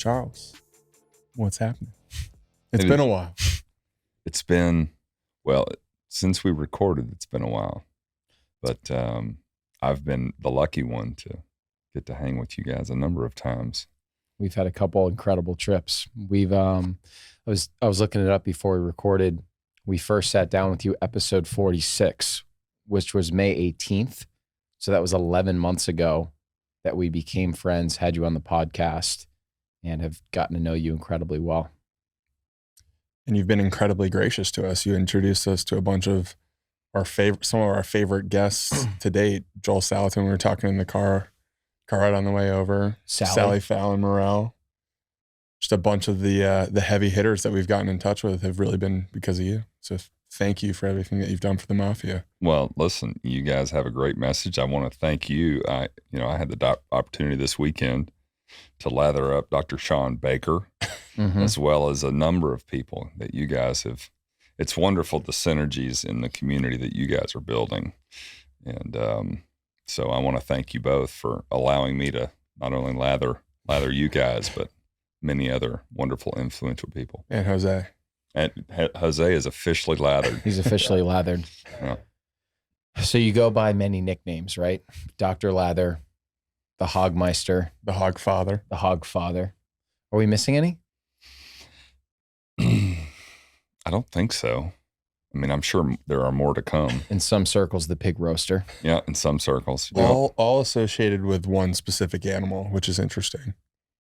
Charles, what's happening? It's been a while. It's been, well, since we recorded, it's been a while. But I've been the lucky one to get to hang with you guys a number of times. We've had a couple incredible trips. We've I was looking it up before we recorded. We first sat down with you episode 46, which was May 18th. So that was 11 months ago that we became friends, had you on the podcast, and have gotten to know you incredibly well. And you've been incredibly gracious to us. You introduced us to a bunch of some of our favorite guests to date. Joel Salatin, we were talking in the car ride on the way over. Sally Fallon Morrell. Just a bunch of the heavy hitters that we've gotten in touch with have really been because of you. So thank you for everything that you've done for the Mafia. Well, listen, you guys have a great message. I want to thank you. I had the opportunity this weekend to lather up Dr. Sean Baker, as well as a number of people that you guys have. It's wonderful, the synergies in the community that you guys are building. And so I want to thank you both for allowing me to not only lather you guys, but many other wonderful, influential people. And Jose. And Jose is officially lathered. He's officially lathered. Yeah. So you go by many nicknames, right? Dr. Lather, the Hogmeister, the Hogfather. The Hogfather. Are we missing any? I don't think so. I mean, I'm sure there are more to come. In some circles, the Pig Roaster. Yeah, in some circles. All associated with one specific animal, which is interesting.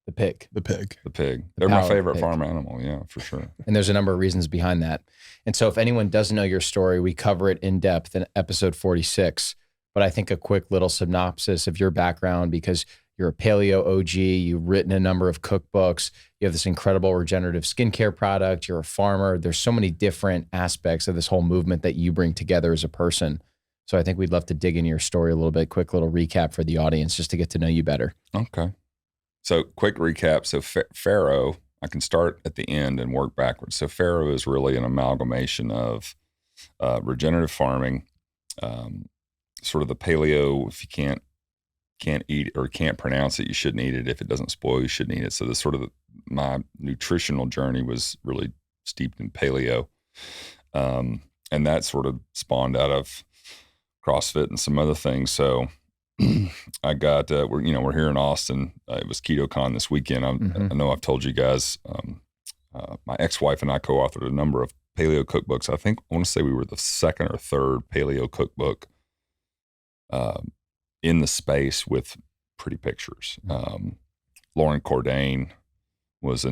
The pig. The pig. The pig. They're my favorite farm animal, yeah, for sure. And there's a number of reasons behind that. And so if anyone doesn't know your story, we cover it in depth in episode 46. But I think a quick little synopsis of your background, because you're a paleo OG, you've written a number of cookbooks, you have this incredible regenerative skincare product, you're a farmer. There's so many different aspects of this whole movement that you bring together as a person. So I think we'd love to dig into your story a little bit. Quick little recap for the audience just to get to know you better. Okay. So quick recap. So Farrow, I can start at the end and work backwards. So Farrow is really an amalgamation of regenerative farming, sort of the paleo, if you can't eat it or can't pronounce it, you shouldn't eat it. If it doesn't spoil, you shouldn't eat it. So my nutritional journey was really steeped in paleo. And that sort of spawned out of CrossFit and some other things. So I got, we're here in Austin. It was KetoCon this weekend. I know I've told you guys, my ex-wife and I co-authored a number of paleo cookbooks. I want to say we were the second or third paleo cookbook in the space with pretty pictures. Lauren Cordain was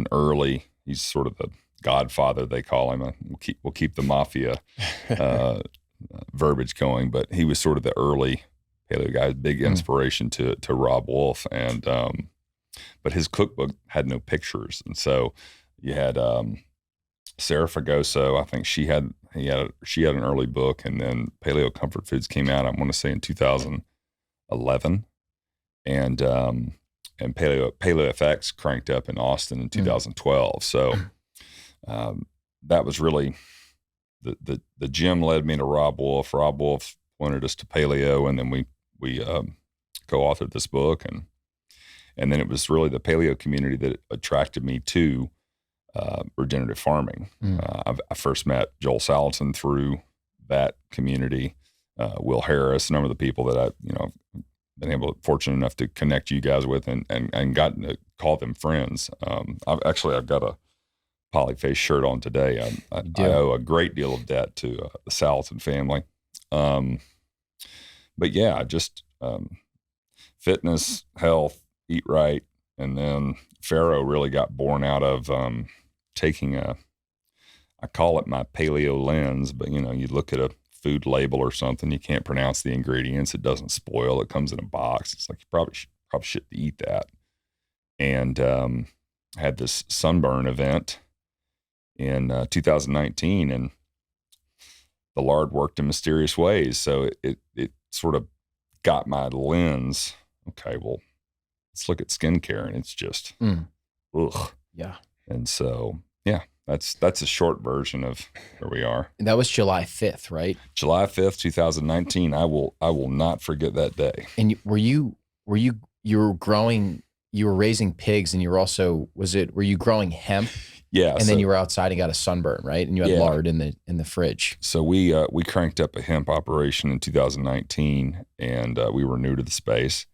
he's sort of the godfather, they call him. We'll keep the Mafia verbiage going, but he was sort of the early paleo guy, big inspiration to Rob Wolf. And but his cookbook had no pictures. And so you had Sarah Fragoso, I think she had an early book, and then Paleo Comfort Foods came out, I want to say in 2011, and Paleo FX cranked up in Austin in 2012. So that was really the gym led me to Rob Wolf. Rob Wolf pointed us to paleo, and then we co-authored this book, and then it was really the paleo community that attracted me to regenerative farming. I first met Joel Salatin through that community, Will Harris, a number of the people that I've been fortunate enough to connect you guys with and gotten to call them friends. I've got a Polyface shirt on today. I owe a great deal of debt to the Salatin family. But yeah, just fitness, health, eat right. And then Farrow really got born out of taking I call it my paleo lens, but you look at a food label or something, you can't pronounce the ingredients, it doesn't spoil, it comes in a box. It's like you probably shouldn't eat that. And had this Sunburn event in 2019, and the lard worked in mysterious ways. So it sort of got my lens. Okay, well, let's look at skincare, and it's just, ugh. Yeah. And so, yeah, that's a short version of where we are. And that was July 5th, right? July 5th, 2019. I will not forget that day. And were you growing you were raising pigs, and you were also, were you growing hemp? Yeah. And then you were outside and got a sunburn, right? And you had lard in the fridge. So we cranked up a hemp operation in 2019, and we were new to the space.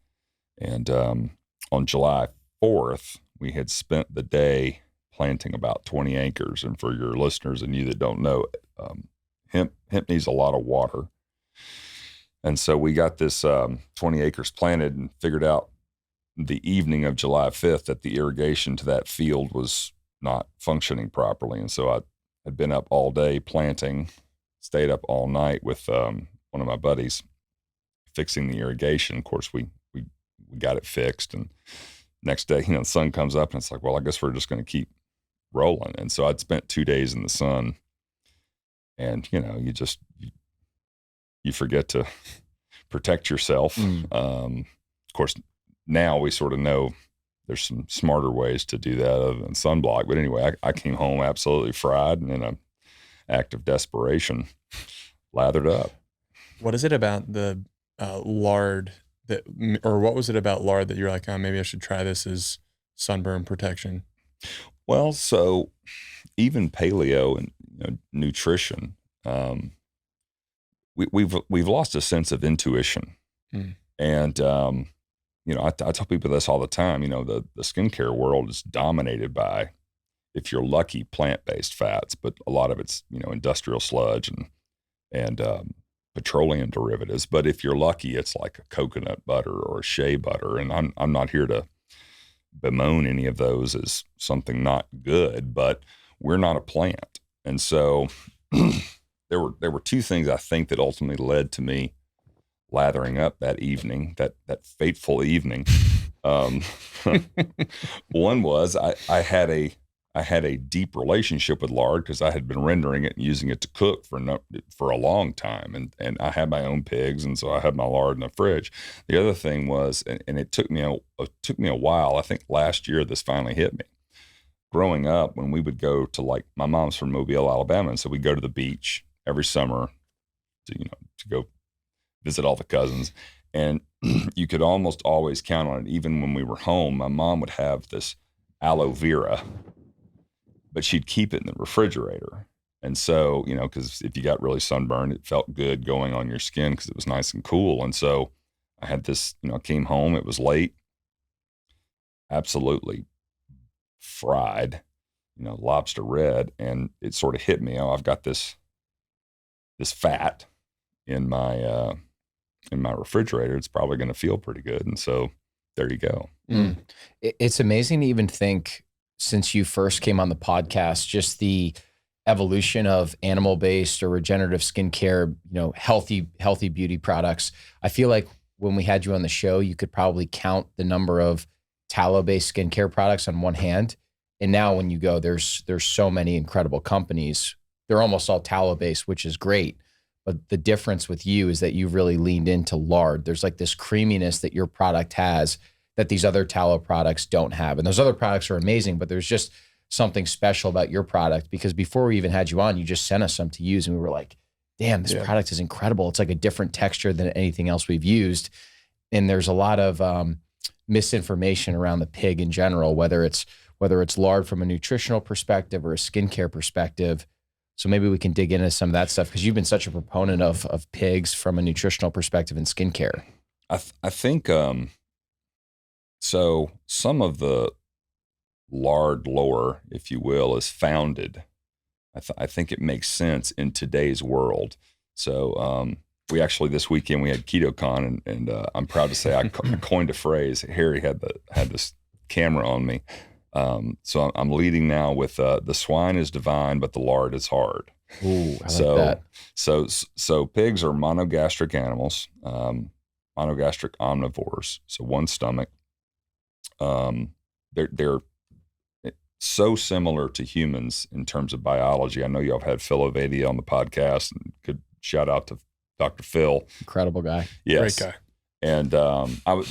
And on July 4th, we had spent the day planting about 20 acres. And for your listeners and you that don't know, hemp needs a lot of water. And so we got this 20 acres planted and figured out the evening of July 5th that the irrigation to that field was not functioning properly. And so I had been up all day planting, stayed up all night with one of my buddies fixing the irrigation. Of course, we got it fixed. And next day, the sun comes up and it's like, well, I guess we're just going to keep rolling. And so I'd spent 2 days in the sun, and, you forget to protect yourself. Of course, now we sort of know there's some smarter ways to do that other than sunblock. But anyway, I came home absolutely fried, and in an act of desperation, lathered up. What is it about the lard or what was it about lard that you're like, oh, maybe I should try this as sunburn protection? Well, so even paleo and nutrition, we've lost a sense of intuition. And I tell people this all the time. The skincare world is dominated by, if you're lucky, plant-based fats, but a lot of it's industrial sludge and petroleum derivatives. But if you're lucky, it's like a coconut butter or a shea butter. And I'm not here to bemoan any of those as something not good, but we're not a plant. And so there were two things I think that ultimately led to me lathering up that evening, that fateful evening. One was I had a deep relationship with lard because I had been rendering it and using it to cook for a long time, and I had my own pigs, and so I had my lard in the fridge. The other thing was, and it took me a while. I think last year this finally hit me. Growing up, when we would go to, my mom's from Mobile, Alabama, and so we'd go to the beach every summer to go visit all the cousins. And you could almost always count on it. Even when we were home, my mom would have this aloe vera, but she'd keep it in the refrigerator. And so, because if you got really sunburned, it felt good going on your skin because it was nice and cool. And so I had this, came home, it was late, absolutely fried, lobster red. And it sort of hit me, I've got this fat in my refrigerator. It's probably going to feel pretty good. And so there you go. It's amazing to even think, since you first came on the podcast, just the evolution of animal-based or regenerative skincare, healthy beauty products. I feel like when we had you on the show, you could probably count the number of tallow-based skincare products on one hand. And now when you go, there's so many incredible companies. They're almost all tallow-based, which is great. But the difference with you is that you've really leaned into lard. There's like this creaminess that your product has that these other tallow products don't have. And those other products are amazing, but there's just something special about your product, because before we even had you on, you just sent us some to use, and we were like, damn, this product is incredible. It's like a different texture than anything else we've used. And there's a lot of misinformation around the pig in general, whether it's lard from a nutritional perspective or a skincare perspective. So maybe we can dig into some of that stuff, because you've been such a proponent of pigs from a nutritional perspective in skincare. I think so. Some of the lard lore, if you will, is founded. I think it makes sense in today's world. So we actually, this weekend we had KetoCon, and I'm proud to say I coined a phrase. Harry had this camera on me. So I'm leading now with the swine is divine, but the lard is hard. Ooh, I like that. So pigs are monogastric animals, monogastric omnivores. So one stomach. They're so similar to humans in terms of biology. I know y'all have had Phil Ovadia on the podcast, and good shout out to Dr. Phil. Incredible guy. Yes. Great guy. And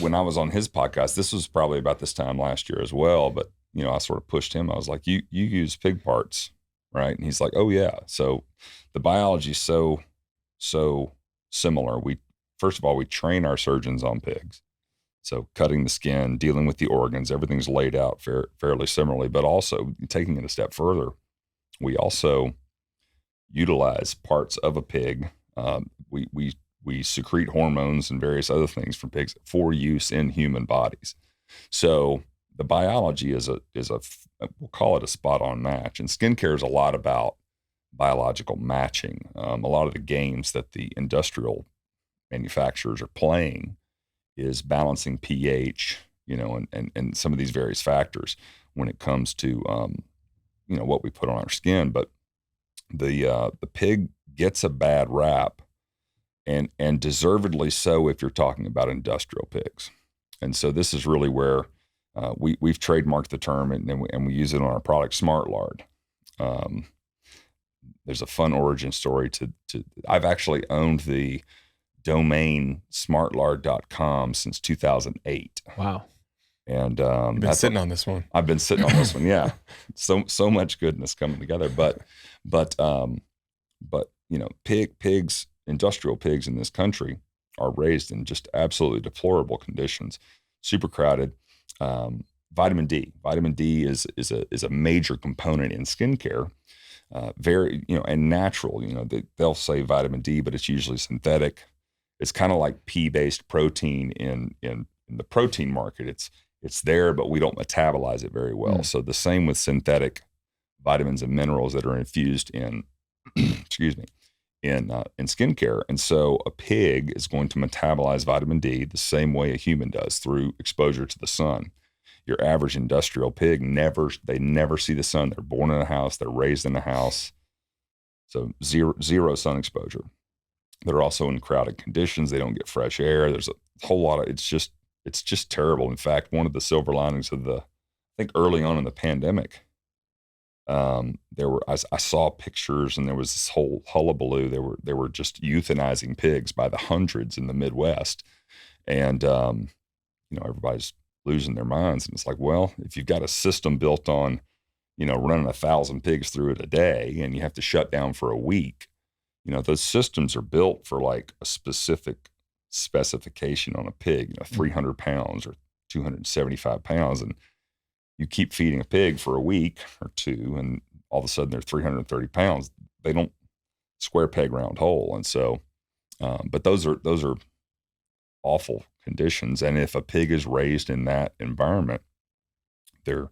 when I was on his podcast, this was probably about this time last year as well, but I sort of pushed him. I was like, you use pig parts, right? And he's like, oh yeah. So the biology is so similar. First of all, we train our surgeons on pigs. So cutting the skin, dealing with the organs, everything's laid out fairly similarly. But also taking it a step further, we also utilize parts of a pig. We secrete hormones and various other things from pigs for use in human bodies. So the biology is we'll call it a spot on match. And skincare is a lot about biological matching. A lot of the games that the industrial manufacturers are playing is balancing pH, and some of these various factors when it comes to, what we put on our skin. But the pig gets a bad rap, and deservedly so if you're talking about industrial pigs. And so this is really where we've trademarked the term, and we use it on our product, Smart Lard. There's a fun origin story to I've actually owned the domain smartlard.com since 2008. Wow. And I've been sitting on this one. I've been sitting on this one. Yeah. So much goodness coming together. But pigs, industrial pigs in this country are raised in just absolutely deplorable conditions, super crowded. Vitamin D is a major component in skincare. Very, and natural, they'll say vitamin D, but it's usually synthetic. It's kind of like pea-based protein in the protein market. It's there, but we don't metabolize it very well. So the same with synthetic vitamins and minerals that are infused in, excuse me, in skincare. And so a pig is going to metabolize vitamin D the same way a human does, through exposure to the sun. Your average industrial pig never see the sun. They're born in a house. They're raised in a house. So zero sun exposure. They're also in crowded conditions. They don't get fresh air. There's a whole lot of, it's just terrible. In fact, one of the silver linings of I think early on in the pandemic, I saw pictures, and there was this whole hullabaloo. They were just euthanizing pigs by the hundreds in the Midwest. And, everybody's losing their minds. And it's like, well, if you've got a system built on, running 1,000 pigs through it a day, and you have to shut down for a week, those systems are built for like a specific specification on a pig, 300 pounds or 275 pounds. And you keep feeding a pig for a week or two, and all of a sudden they're 330 pounds. They don't square peg round hole. And so, but those are awful conditions. And if a pig is raised in that environment, their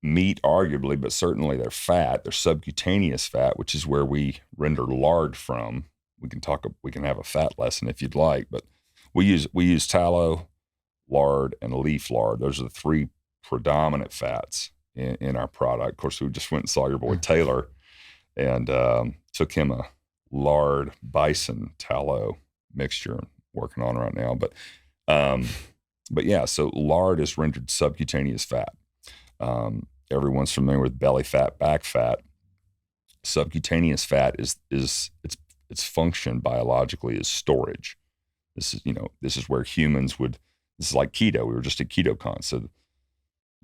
meat, arguably, but certainly their fat, their subcutaneous fat, which is where we render lard from. We can have a fat lesson if you'd like, but we use tallow, lard, and leaf lard. Those are the three predominant fats in our product. Of course, we just went and saw your boy Taylor, and took him a lard bison tallow mixture, working on right now. But yeah, so lard is rendered subcutaneous fat. Everyone's familiar with belly fat, back fat. Subcutaneous fat is its function biologically is storage. This is where humans this is like keto. We were just at KetoCon. So,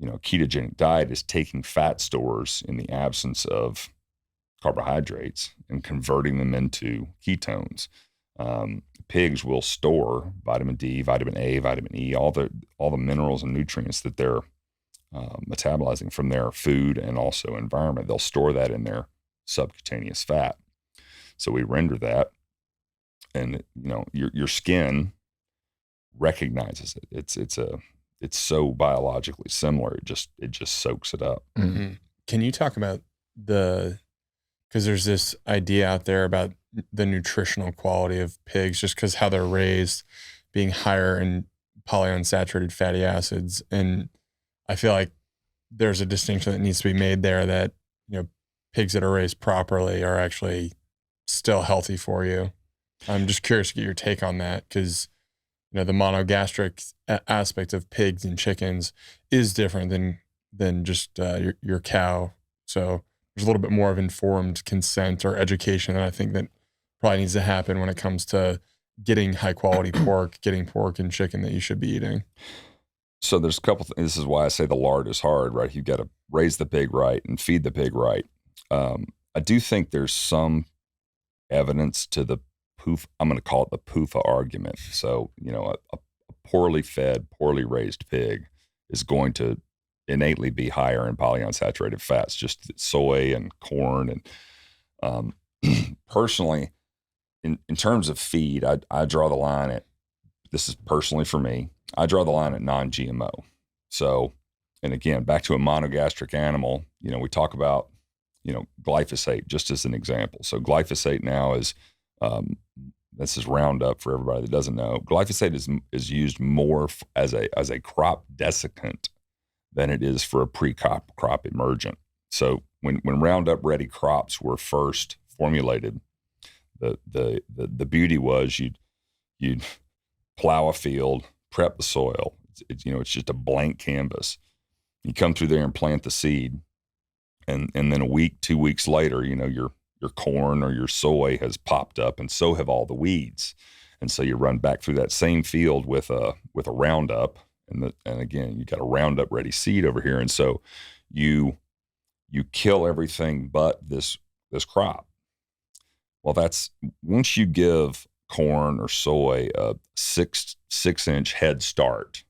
ketogenic diet is taking fat stores in the absence of carbohydrates and converting them into ketones. Pigs will store vitamin D, vitamin A, vitamin E, all the minerals and nutrients that they're metabolizing from their food and also environment. They'll store that in their subcutaneous fat. So we render that, and your skin recognizes it. It's so biologically similar. It just soaks it up. Mm-hmm. Can you talk about because there's this idea out there about the nutritional quality of pigs, just because how they're raised, being higher in polyunsaturated fatty acids. And I feel like there's a distinction that needs to be made there, that, pigs that are raised properly are actually still healthy for you. I'm just curious to get your take on that, because, the monogastric aspect of pigs and chickens is different than just your cow. So there's a little bit more of informed consent or education that I think that probably needs to happen when it comes to getting high quality pork, getting pork and chicken that you should be eating. So there's a couple things. This is why I say the lard is hard, right? You've got to raise the pig right and feed the pig right. I do think there's some evidence to the I'm going to call it the PUFA argument. So, a poorly fed, poorly raised pig is going to innately be higher in polyunsaturated fats, just soy and corn. And personally, in terms of feed, I draw the line at, this is personally for me, I draw the line at non-GMO. So, and again, back to a monogastric animal, we talk about, glyphosate just as an example. So glyphosate now is, this is Roundup for everybody that doesn't know. Glyphosate is used more as a crop desiccant than it is for a pre-crop emergent. So when Roundup Ready crops were first formulated, the beauty was you'd plow a field, prep the soil. It's just a blank canvas. You come through there and plant the seed, and then a week, 2 weeks later, your corn or your soy has popped up, and so have all the weeds. And so you run back through that same field with a Roundup, and again, you got a Roundup Ready seed over here, and so you kill everything but this crop. Well, that's, once you give corn or soy a 6-inch head start,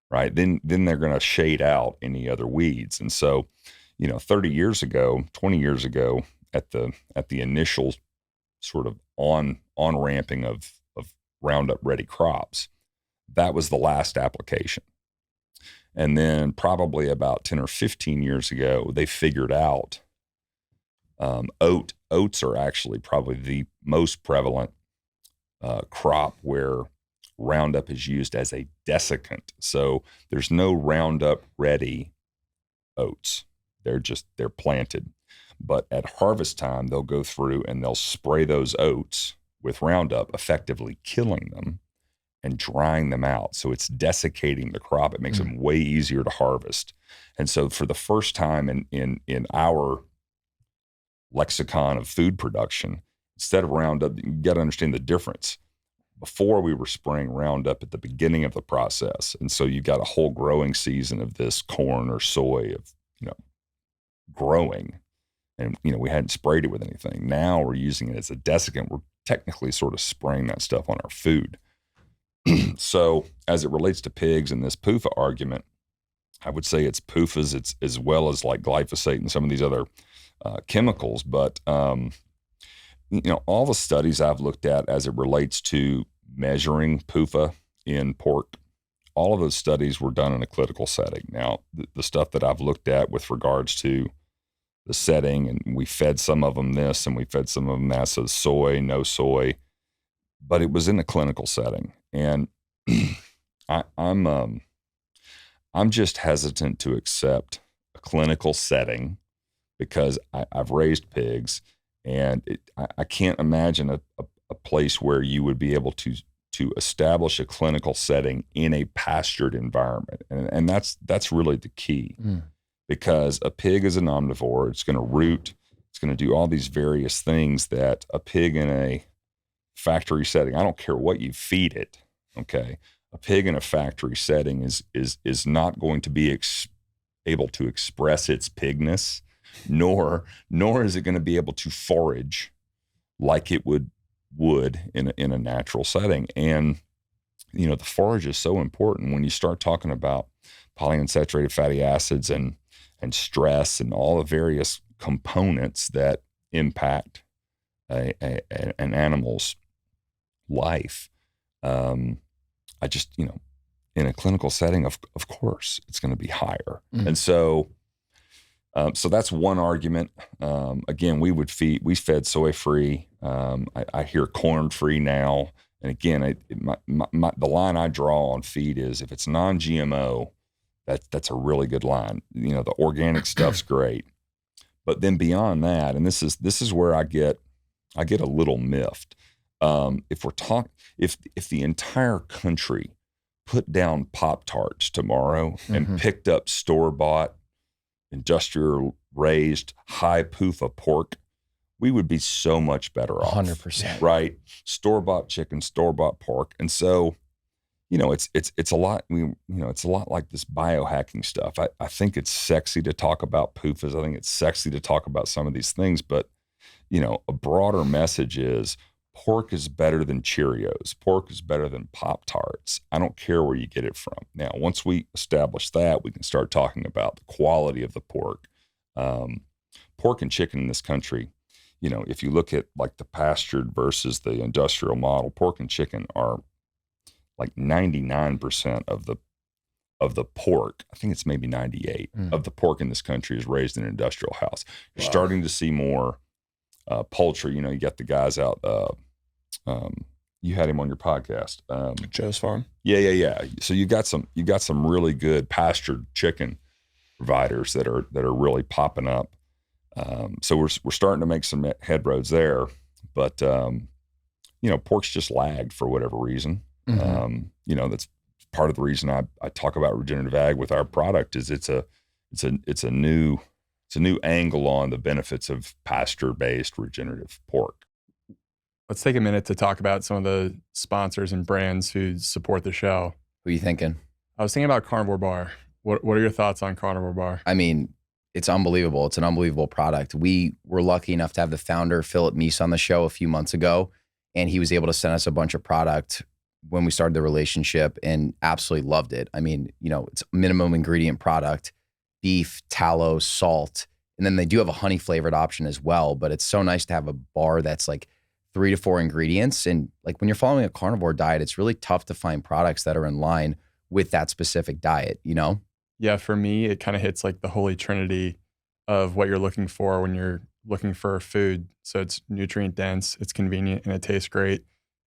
right? Then they're going to shade out any other weeds. And so, 30 years ago, 20 years ago, at the initial sort of on ramping of Roundup Ready crops, that was the last application. And then probably about 10 or 15 years ago, they figured out oats are actually probably the most prevalent crop where Roundup is used as a desiccant. So there's no Roundup Ready oats. They're planted. But at harvest time, they'll go through and they'll spray those oats with Roundup, effectively killing them and drying them out. So it's desiccating the crop. It makes them way easier to harvest. And so for the first time in our lexicon of food production, instead of Roundup, you got to understand the difference. Before, we were spraying Roundup at the beginning of the process. And so you got a whole growing season of this corn or soy of, growing. And, we hadn't sprayed it with anything. Now we're using it as a desiccant. We're technically sort of spraying that stuff on our food. So as it relates to pigs and this PUFA argument, I would say it's PUFAs, it's as well as like glyphosate and some of these other chemicals. But, all the studies I've looked at as it relates to measuring PUFA in pork, all of those studies were done in a clinical setting. Now, the stuff that I've looked at with regards to the setting, and we fed some of them this and we fed some of them that, so soy, no soy, but it was in a clinical setting. And I'm just hesitant to accept a clinical setting because I've raised pigs, and I can't imagine a place where you would be able to establish a clinical setting in a pastured environment. And that's really the key, because a pig is an omnivore. It's going to root. It's going to do all these various things that a pig in a factory setting, I don't care what you feed it, okay? A pig in a factory setting is not going to be able to express its pigness, nor is it going to be able to forage like it would in a natural setting. And the forage is so important when you start talking about polyunsaturated fatty acids and stress and all the various components that impact an animal's life. I just, in a clinical setting, of course, it's going to be higher. And so that's one argument. Again, we fed soy free. I hear corn free now. And again, the line I draw on feed is if it's non-GMO, that's a really good line. The organic stuff's great, but then beyond that, and this is where I get a little miffed. If the entire country put down Pop-Tarts tomorrow and picked up store-bought, industrial raised, high PUFA pork, we would be so much better off. 100%. Right? Store-bought chicken, store-bought pork. And so, it's a lot, it's a lot like this biohacking stuff. I think it's sexy to talk about PUFAs. I think it's sexy to talk about some of these things, but, a broader message is pork is better than Cheerios. Pork is better than Pop-Tarts. I don't care where you get it from. Now, once we establish that, we can start talking about the quality of the pork. Pork and chicken in this country, you know, if you look at like the pastured versus the industrial model, pork and chicken are like 99% of the pork. I think it's maybe 98 of the pork in this country is raised in an industrial house. You're starting to see more poultry. You know, you got the guys out. You had him on your podcast, Joe's Farm. Yeah. So you got some really good pastured chicken providers that are really popping up. So we're starting to make some headroads there, but you know, pork's just lagged for whatever reason. You know, that's part of the reason I talk about regenerative ag with our product is it's a new angle on the benefits of pasture-based regenerative pork. Let's take a minute to talk about some of the sponsors and brands who support the show. Who are you thinking? I was thinking about Carnivore Bar. What are your thoughts on Carnivore Bar? I mean, it's unbelievable. It's an unbelievable product. We were lucky enough to have the founder, Philip Meese, on the show a few months ago, and he was able to send us a bunch of product when we started the relationship and absolutely loved it. I mean, you know, it's minimum ingredient product, beef, tallow, salt, and then they do have a honey flavored option as well, but it's so nice to have a bar that's like 3 to 4 ingredients. And like when you're following a carnivore diet, it's really tough to find products that are in line with that specific diet, you know? Yeah, for me, it kind of hits like the holy trinity of what you're looking for when you're looking for food. So it's nutrient dense, it's convenient, and it tastes great.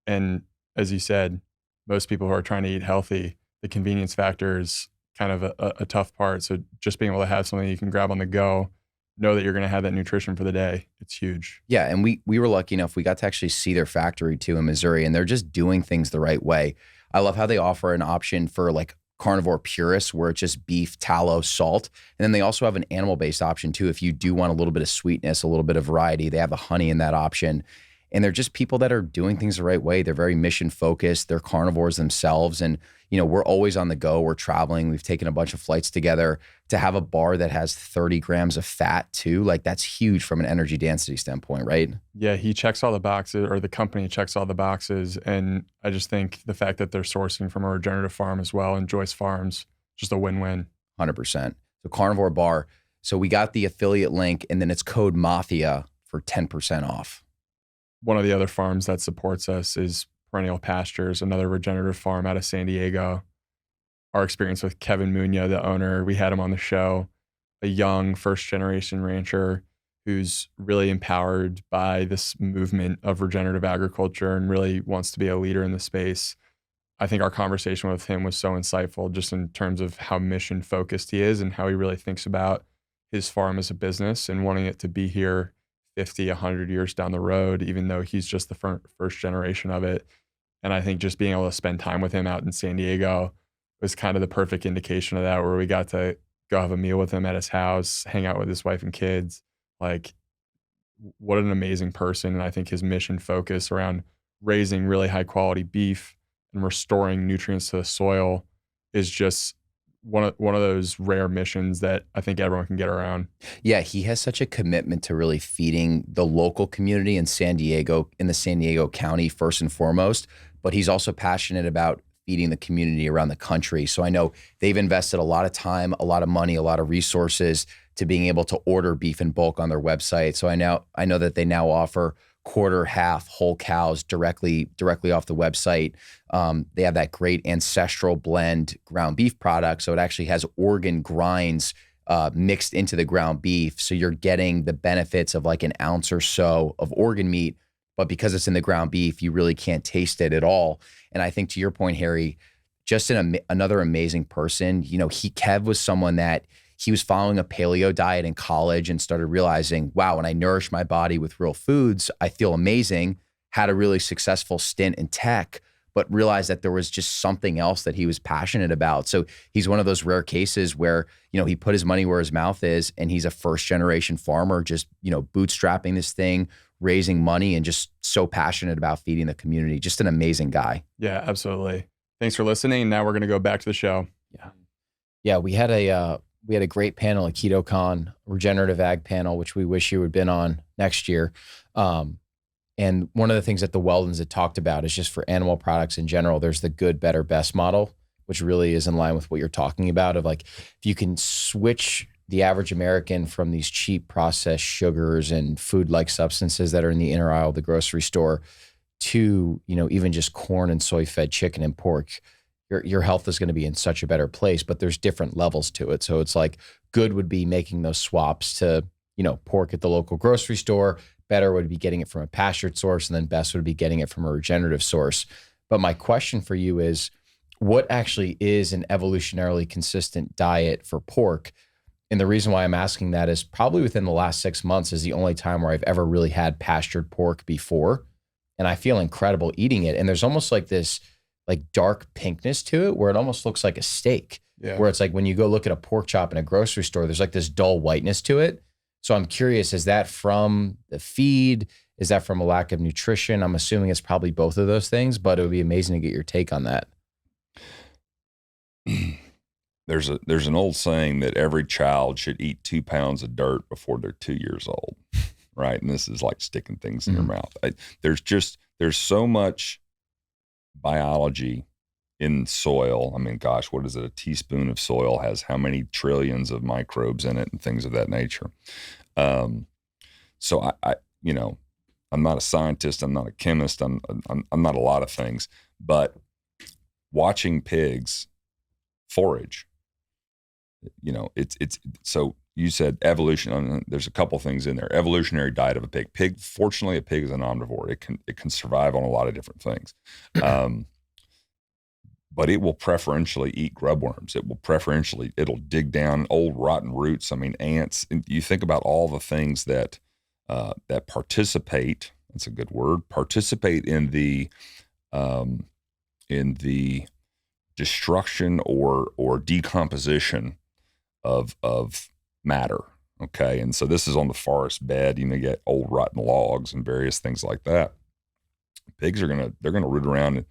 And as you said, most people who are trying to eat healthy, the convenience factor is kind of a tough part. So just being able to have something you can grab on the go, know that you're going to have that nutrition for the day, it's huge. Yeah, and we were lucky enough, we got to actually see their factory too in Missouri, and they're just doing things the right way. I love how they offer an option for like carnivore purists where it's just beef, tallow, salt. And then they also have an animal-based option too. If you do want a little bit of sweetness, a little bit of variety, they have the honey in that option. And they're just people that are doing things the right way. They're very mission focused. They're carnivores themselves. And, you know, we're always on the go. We're traveling. We've taken a bunch of flights together to have a bar that has 30 grams of fat too. Like that's huge from an energy density standpoint, right? Yeah, he checks all the boxes, or the company checks all the boxes. And I just think the fact that they're sourcing from a regenerative farm as well, and Joyce Farms, just a win-win. 100%. So Carnivore Bar. So we got the affiliate link, and then it's code MAFIA for 10% off. One of the other farms that supports us is Perennial Pastures, another regenerative farm out of San Diego. Our experience with Kevin Munoz, the owner, we had him on the show, a young first-generation rancher who's really empowered by this movement of regenerative agriculture and really wants to be a leader in the space. I think our conversation with him was so insightful just in terms of how mission-focused he is and how he really thinks about his farm as a business and wanting it to be here 50, 100 years down the road, even though he's just the first generation of it. And I think just being able to spend time with him out in San Diego was kind of the perfect indication of that, where we got to go have a meal with him at his house, hang out with his wife and kids. Like, what an amazing person. And I think his mission focus around raising really high quality beef and restoring nutrients to the soil is just one of those rare missions that I think everyone can get around. Yeah, he has such a commitment to really feeding the local community in San Diego, in the San Diego County first and foremost, but he's also passionate about feeding the community around the country. So I know they've invested a lot of time, a lot of money, a lot of resources to being able to order beef in bulk on their website. So I know that they now offer quarter, half, whole cows directly off the website. They have that great ancestral blend ground beef product. So it actually has organ grinds mixed into the ground beef. So you're getting the benefits of like an ounce or so of organ meat, but because it's in the ground beef, you really can't taste it at all. And I think to your point, Harry, just another amazing person. You know, Kev was someone that he was following a paleo diet in college and started realizing, wow, when I nourish my body with real foods, I feel amazing. Had a really successful stint in tech, but realized that there was just something else that he was passionate about. So he's one of those rare cases where, you know, he put his money where his mouth is, and he's a first generation farmer, just, you know, bootstrapping this thing, raising money, and just so passionate about feeding the community. Just an amazing guy. Yeah, absolutely. Thanks for listening. Now we're going to go back to the show. Yeah. We had a great panel at KetoCon, regenerative ag panel, which we wish you had been on next year. And one of the things that the Weldons had talked about is just for animal products in general, there's the good, better, best model, which really is in line with what you're talking about of like, if you can switch the average American from these cheap processed sugars and food-like substances that are in the inner aisle of the grocery store to, even just corn and soy-fed chicken and pork, your health is going to be in such a better place, but there's different levels to it. So it's like good would be making those swaps to, pork at the local grocery store. Better would be getting it from a pastured source, and then best would be getting it from a regenerative source. But my question for you is, what actually is an evolutionarily consistent diet for pork? And the reason why I'm asking that is probably within the last 6 months is the only time where I've ever really had pastured pork before. And I feel incredible eating it. And there's almost like this like dark pinkness to it where it almost looks like a steak. Yeah. Where it's like when you go look at a pork chop in a grocery store, there's like this dull whiteness to it. So I'm curious, is that from the feed? Is that from a lack of nutrition? I'm assuming it's probably both of those things, but it would be amazing to get your take on that. There's an old saying that every child should eat 2 pounds of dirt before they're 2 years old, right? And this is like sticking things in your mouth. There's so much biology in soil. I mean, gosh, what is it? A teaspoon of soil has how many trillions of microbes in it and things of that nature. So I'm not a scientist. I'm not a chemist. I'm not a lot of things, but watching pigs forage, it's so you said evolution. There's a couple things in there. Evolutionary diet of a pig. Fortunately, a pig is an omnivore. It can survive on a lot of different things. But it will preferentially eat grub worms. It'll dig down old rotten roots. I mean, ants. And you think about all the things that participate. That's a good word. Participate in the destruction or decomposition of matter. Okay, and so this is on the forest bed. You get old rotten logs and various things like that. Pigs they're gonna root around.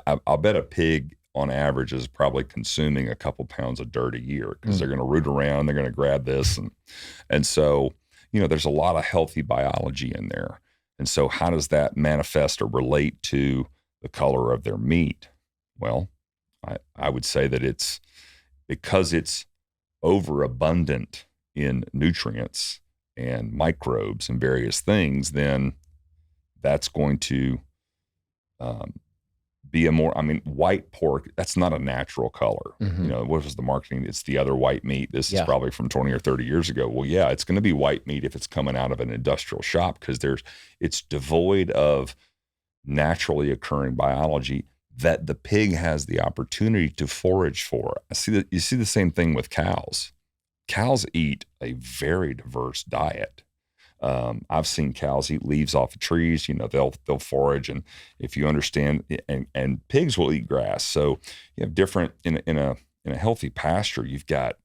I'll bet a pig on average is probably consuming a couple pounds of dirt a year because they're going to root around, they're going to grab this. And so, there's a lot of healthy biology in there. And so how does that manifest or relate to the color of their meat? Well, I would say that it's because it's overabundant in nutrients and microbes and various things, then that's going to be white pork, that's not a natural color. What was the marketing? It's the other white meat. This is probably from 20 or 30 years ago. Well, yeah, it's going to be white meat if it's coming out of an industrial shop because it's devoid of naturally occurring biology that the pig has the opportunity to forage for. You see the same thing with cows. Cows eat a very diverse diet. I've seen cows eat leaves off of trees. They'll forage, and if you understand, and pigs will eat grass. So you have different in a healthy pasture. You've got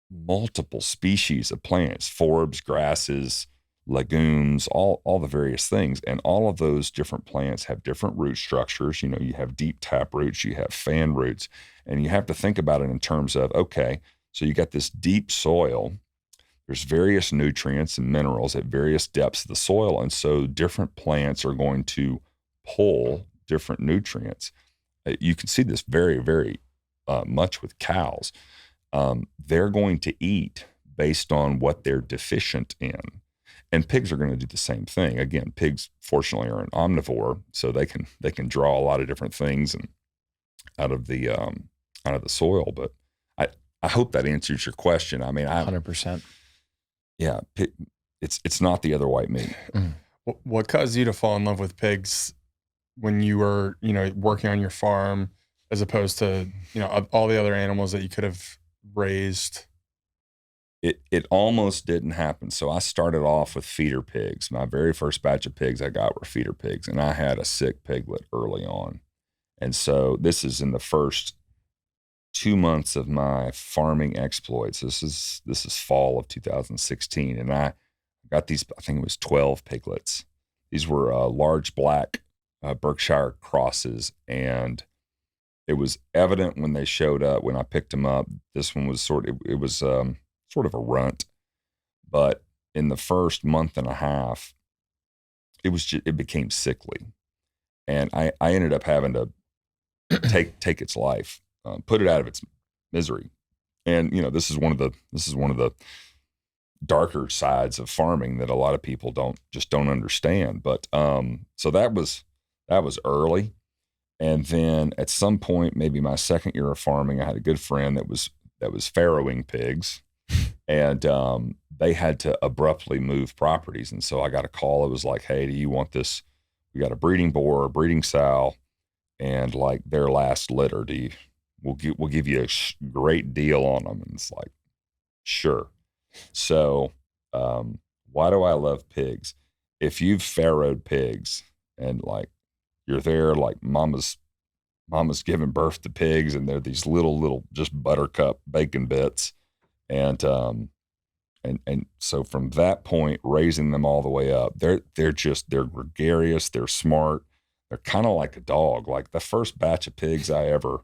multiple species of plants, forbs, grasses, legumes, all the various things, and all of those different plants have different root structures. You have deep tap roots, you have fan roots, and you have to think about it in terms of okay, so you got this deep soil. There's various nutrients and minerals at various depths of the soil. And so different plants are going to pull different nutrients. You can see this very, very much with cows. They're going to eat based on what they're deficient in. And pigs are going to do the same thing. Again, pigs, fortunately, are an omnivore, so they can draw a lot of different things and out of the soil. But I hope that answers your question. 100%. Yeah, it's not the other white meat. What caused you to fall in love with pigs when you were, working on your farm as opposed to, all the other animals that you could have raised? It almost didn't happen. So I started off with feeder pigs. My very first batch of pigs I got were feeder pigs, and I had a sick piglet early on. And so this is in the first 2 months of my farming exploits. This is fall of 2016, and I got these. I think it was 12 piglets. These were large black Berkshire crosses, and it was evident when they showed up. When I picked them up, this one was sort of a runt, but in the first month and a half, it became sickly, and I ended up having to take its life, put it out of its misery. And this is one of the darker sides of farming that a lot of people don't understand. But so that was early. And then at some point, maybe my second year of farming, I had a good friend that was farrowing pigs, and they had to abruptly move properties. And so I got a call. It was like, hey, do you want this? We got a breeding boar, a breeding sow, and like their last litter. We'll give you a great deal on them. And it's like, sure. So why do I love pigs? If you've farrowed pigs and like you're there, like mama's giving birth to pigs, and they're these little just buttercup bacon bits, and so from that point, raising them all the way up, they're gregarious, they're smart, they're kind of like a dog. Like the first batch of pigs I ever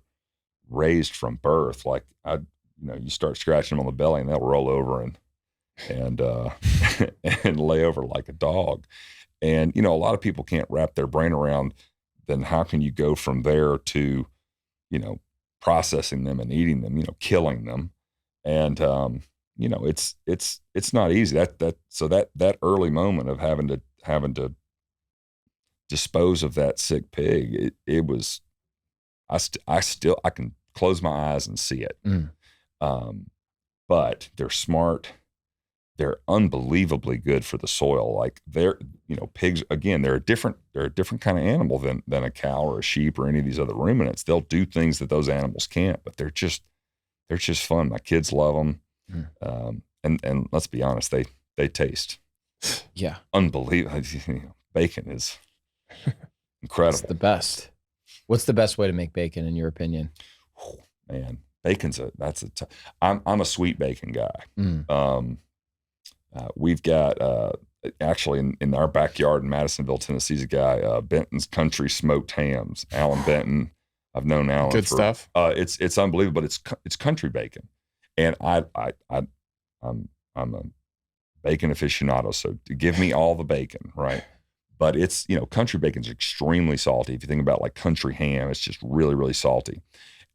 raised from birth, like you start scratching them on the belly and they'll roll over and and lay over like a dog. And a lot of people can't wrap their brain around, then how can you go from there to processing them and eating them, killing them. And it's not easy. That early moment of having to dispose of that sick pig, it was, I can close my eyes and see it. But they're smart. They're unbelievably good for the soil. Like pigs, again, they're a different kind of animal than a cow or a sheep or any of these other ruminants. They'll do things that those animals can't, but they're just fun. My kids love them. And let's be honest, they taste unbelievable. Bacon is incredible. It's the best. What's the best way to make bacon in your opinion? Oh, man, bacon's I'm a sweet bacon guy. We've got actually in our backyard in Madisonville, Tennessee's a guy, Benton's Country Smoked Hams. Alan Benton. I've known Alan. Good stuff. It's unbelievable, but it's country bacon, and I'm a bacon aficionado. So give me all the bacon, right? But it's country bacon's extremely salty. If you think about like country ham, it's just really, really salty,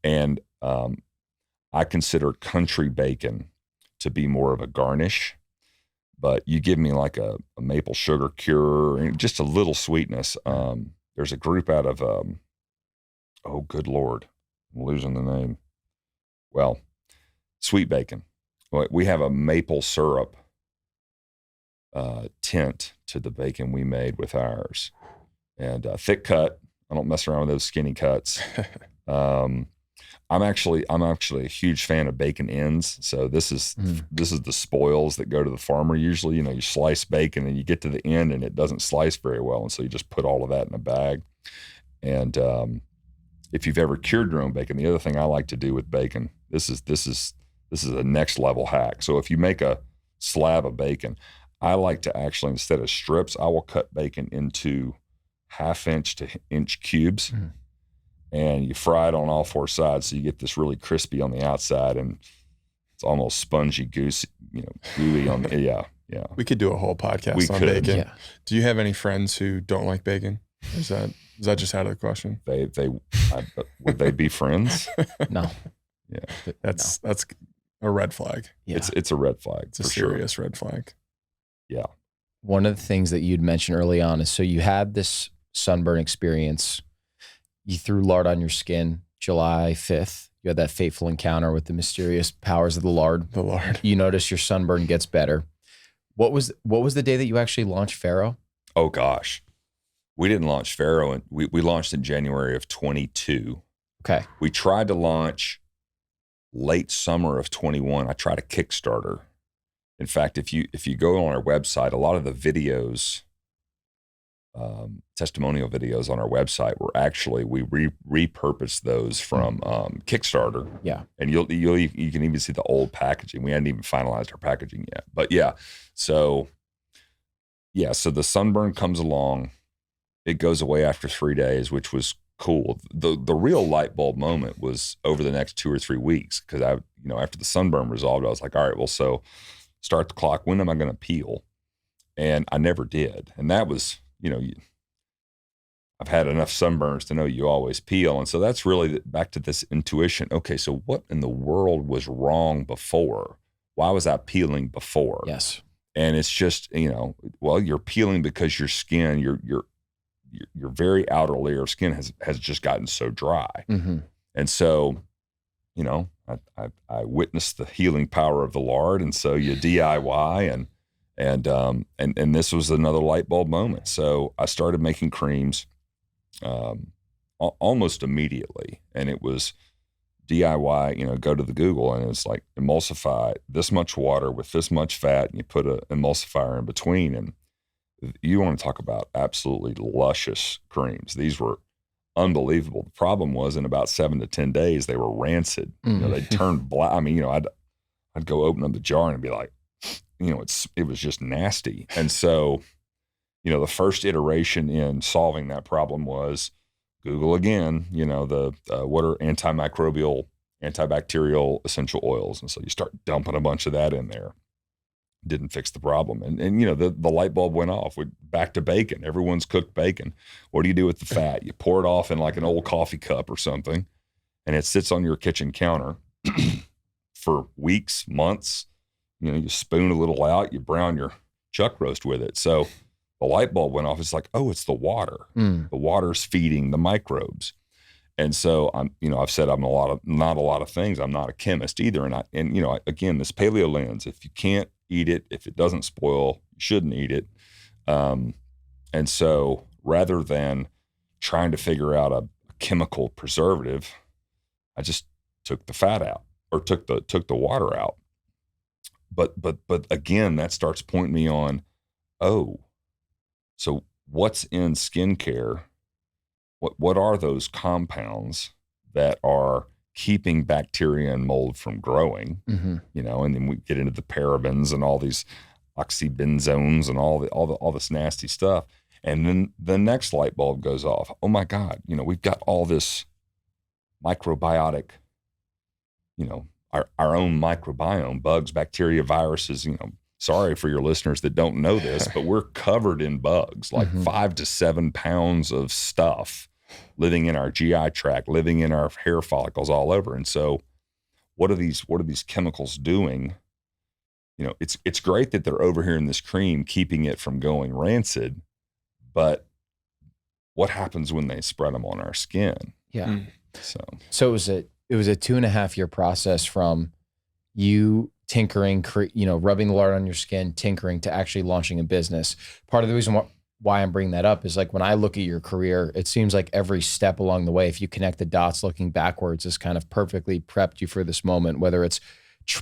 and I consider country bacon to be more of a garnish. But you give me like a maple sugar cure and just a little sweetness. There's a group out of, oh, good Lord, I'm losing the name. Well, Sweet Bacon. We have a maple syrup tint to the bacon we made with ours. And thick cut. I don't mess around with those skinny cuts. I'm actually a huge fan of bacon ends. So this is the spoils that go to the farmer. Usually, you slice bacon and you get to the end and it doesn't slice very well, and so you just put all of that in a bag. And if you've ever cured your own bacon, the other thing I like to do with bacon, this is a next level hack. So if you make a slab of bacon, I like to actually, instead of strips, I will cut bacon into 1/2 inch to inch cubes. And you fry it on all 4 sides, so you get this really crispy on the outside, and it's almost spongy, gooey on the yeah. We could do a whole podcast on bacon. Yeah. Do you have any friends who don't like bacon? Is that just out of the question? Would they be friends? No. Yeah, that's a red flag. Yeah. It's a red flag. It's a serious red flag. Yeah. One of the things that you'd mentioned early on is, so you had this sunburn experience. You threw lard on your skin July 5th. You had that fateful encounter with the mysterious powers of the lard. The lard. You notice your sunburn gets better. What was the day that you actually launched Farrow? Oh gosh, we didn't launch Farrow, and we launched in January of 22. Okay. We tried to launch late summer of 21. I tried a Kickstarter. In fact, if you go on our website, a lot of the videos, testimonial videos on our website were actually, we repurposed those from Kickstarter. Yeah. And you can even see the old packaging. We hadn't even finalized our packaging yet. But so the sunburn comes along. It goes away after 3 days, which was cool. The real light bulb moment was over the next 2 or 3 weeks, because after the sunburn resolved, I was like, all right, well, so start the clock. When am I going to peel? And I never did. And that was, I've had enough sunburns to know you always peel. And so that's really back to this intuition. Okay, so what in the world was wrong before? Why was I peeling before? Yes. And it's just, well, you're peeling because your skin, your very outer layer of skin has just gotten so dry. Mm-hmm. And so, I witnessed the healing power of the lard. And so you DIY and this was another light bulb moment. So I started making creams almost immediately, and it was DIY, go to the Google, and it's like emulsify this much water with this much fat, and you put an emulsifier in between, and you want to talk about absolutely luscious creams. These were unbelievable. The problem was in about 7 to 10 days, they were rancid. They turned black. I mean, I'd go open up the jar and be like, it was just nasty. And so, the first iteration in solving that problem was Google again, what are antimicrobial, antibacterial essential oils. And so you start dumping a bunch of that in there. Didn't fix the problem. And the light bulb went off. We're back to bacon. Everyone's cooked bacon. What do you do with the fat? You pour it off in like an old coffee cup or something, and it sits on your kitchen counter for weeks, months. You spoon a little out, you brown your chuck roast with it. So the light bulb went off. It's like, oh, it's the water. The water's feeding the microbes. And so I've said I'm not a lot of things. I'm not a chemist either. And again, this paleo lens, if you can't eat it, if it doesn't spoil, you shouldn't eat it. And so rather than trying to figure out a chemical preservative, I just took the fat out or took the water out. But again, that starts pointing me on, so what's in skincare? What are those compounds that are keeping bacteria and mold from growing? And then we get into the parabens and all these oxybenzones and all this nasty stuff. And then the next light bulb goes off. Oh my God, we've got all this microbiotic, our own microbiome, bugs, bacteria, viruses, sorry for your listeners that don't know this, but we're covered in bugs, like 5 to 7 pounds of stuff living in our GI tract, living in our hair follicles all over. And so what are these chemicals doing? It's great that they're over here in this cream, keeping it from going rancid, but what happens when they spread them on our skin? Yeah. So it was a 2.5 year process from you tinkering, rubbing the lard on your skin, tinkering, to actually launching a business. Part of the reason why I'm bringing that up is, like, when I look at your career, it seems like every step along the way, if you connect the dots looking backwards, is kind of perfectly prepped you for this moment, whether it's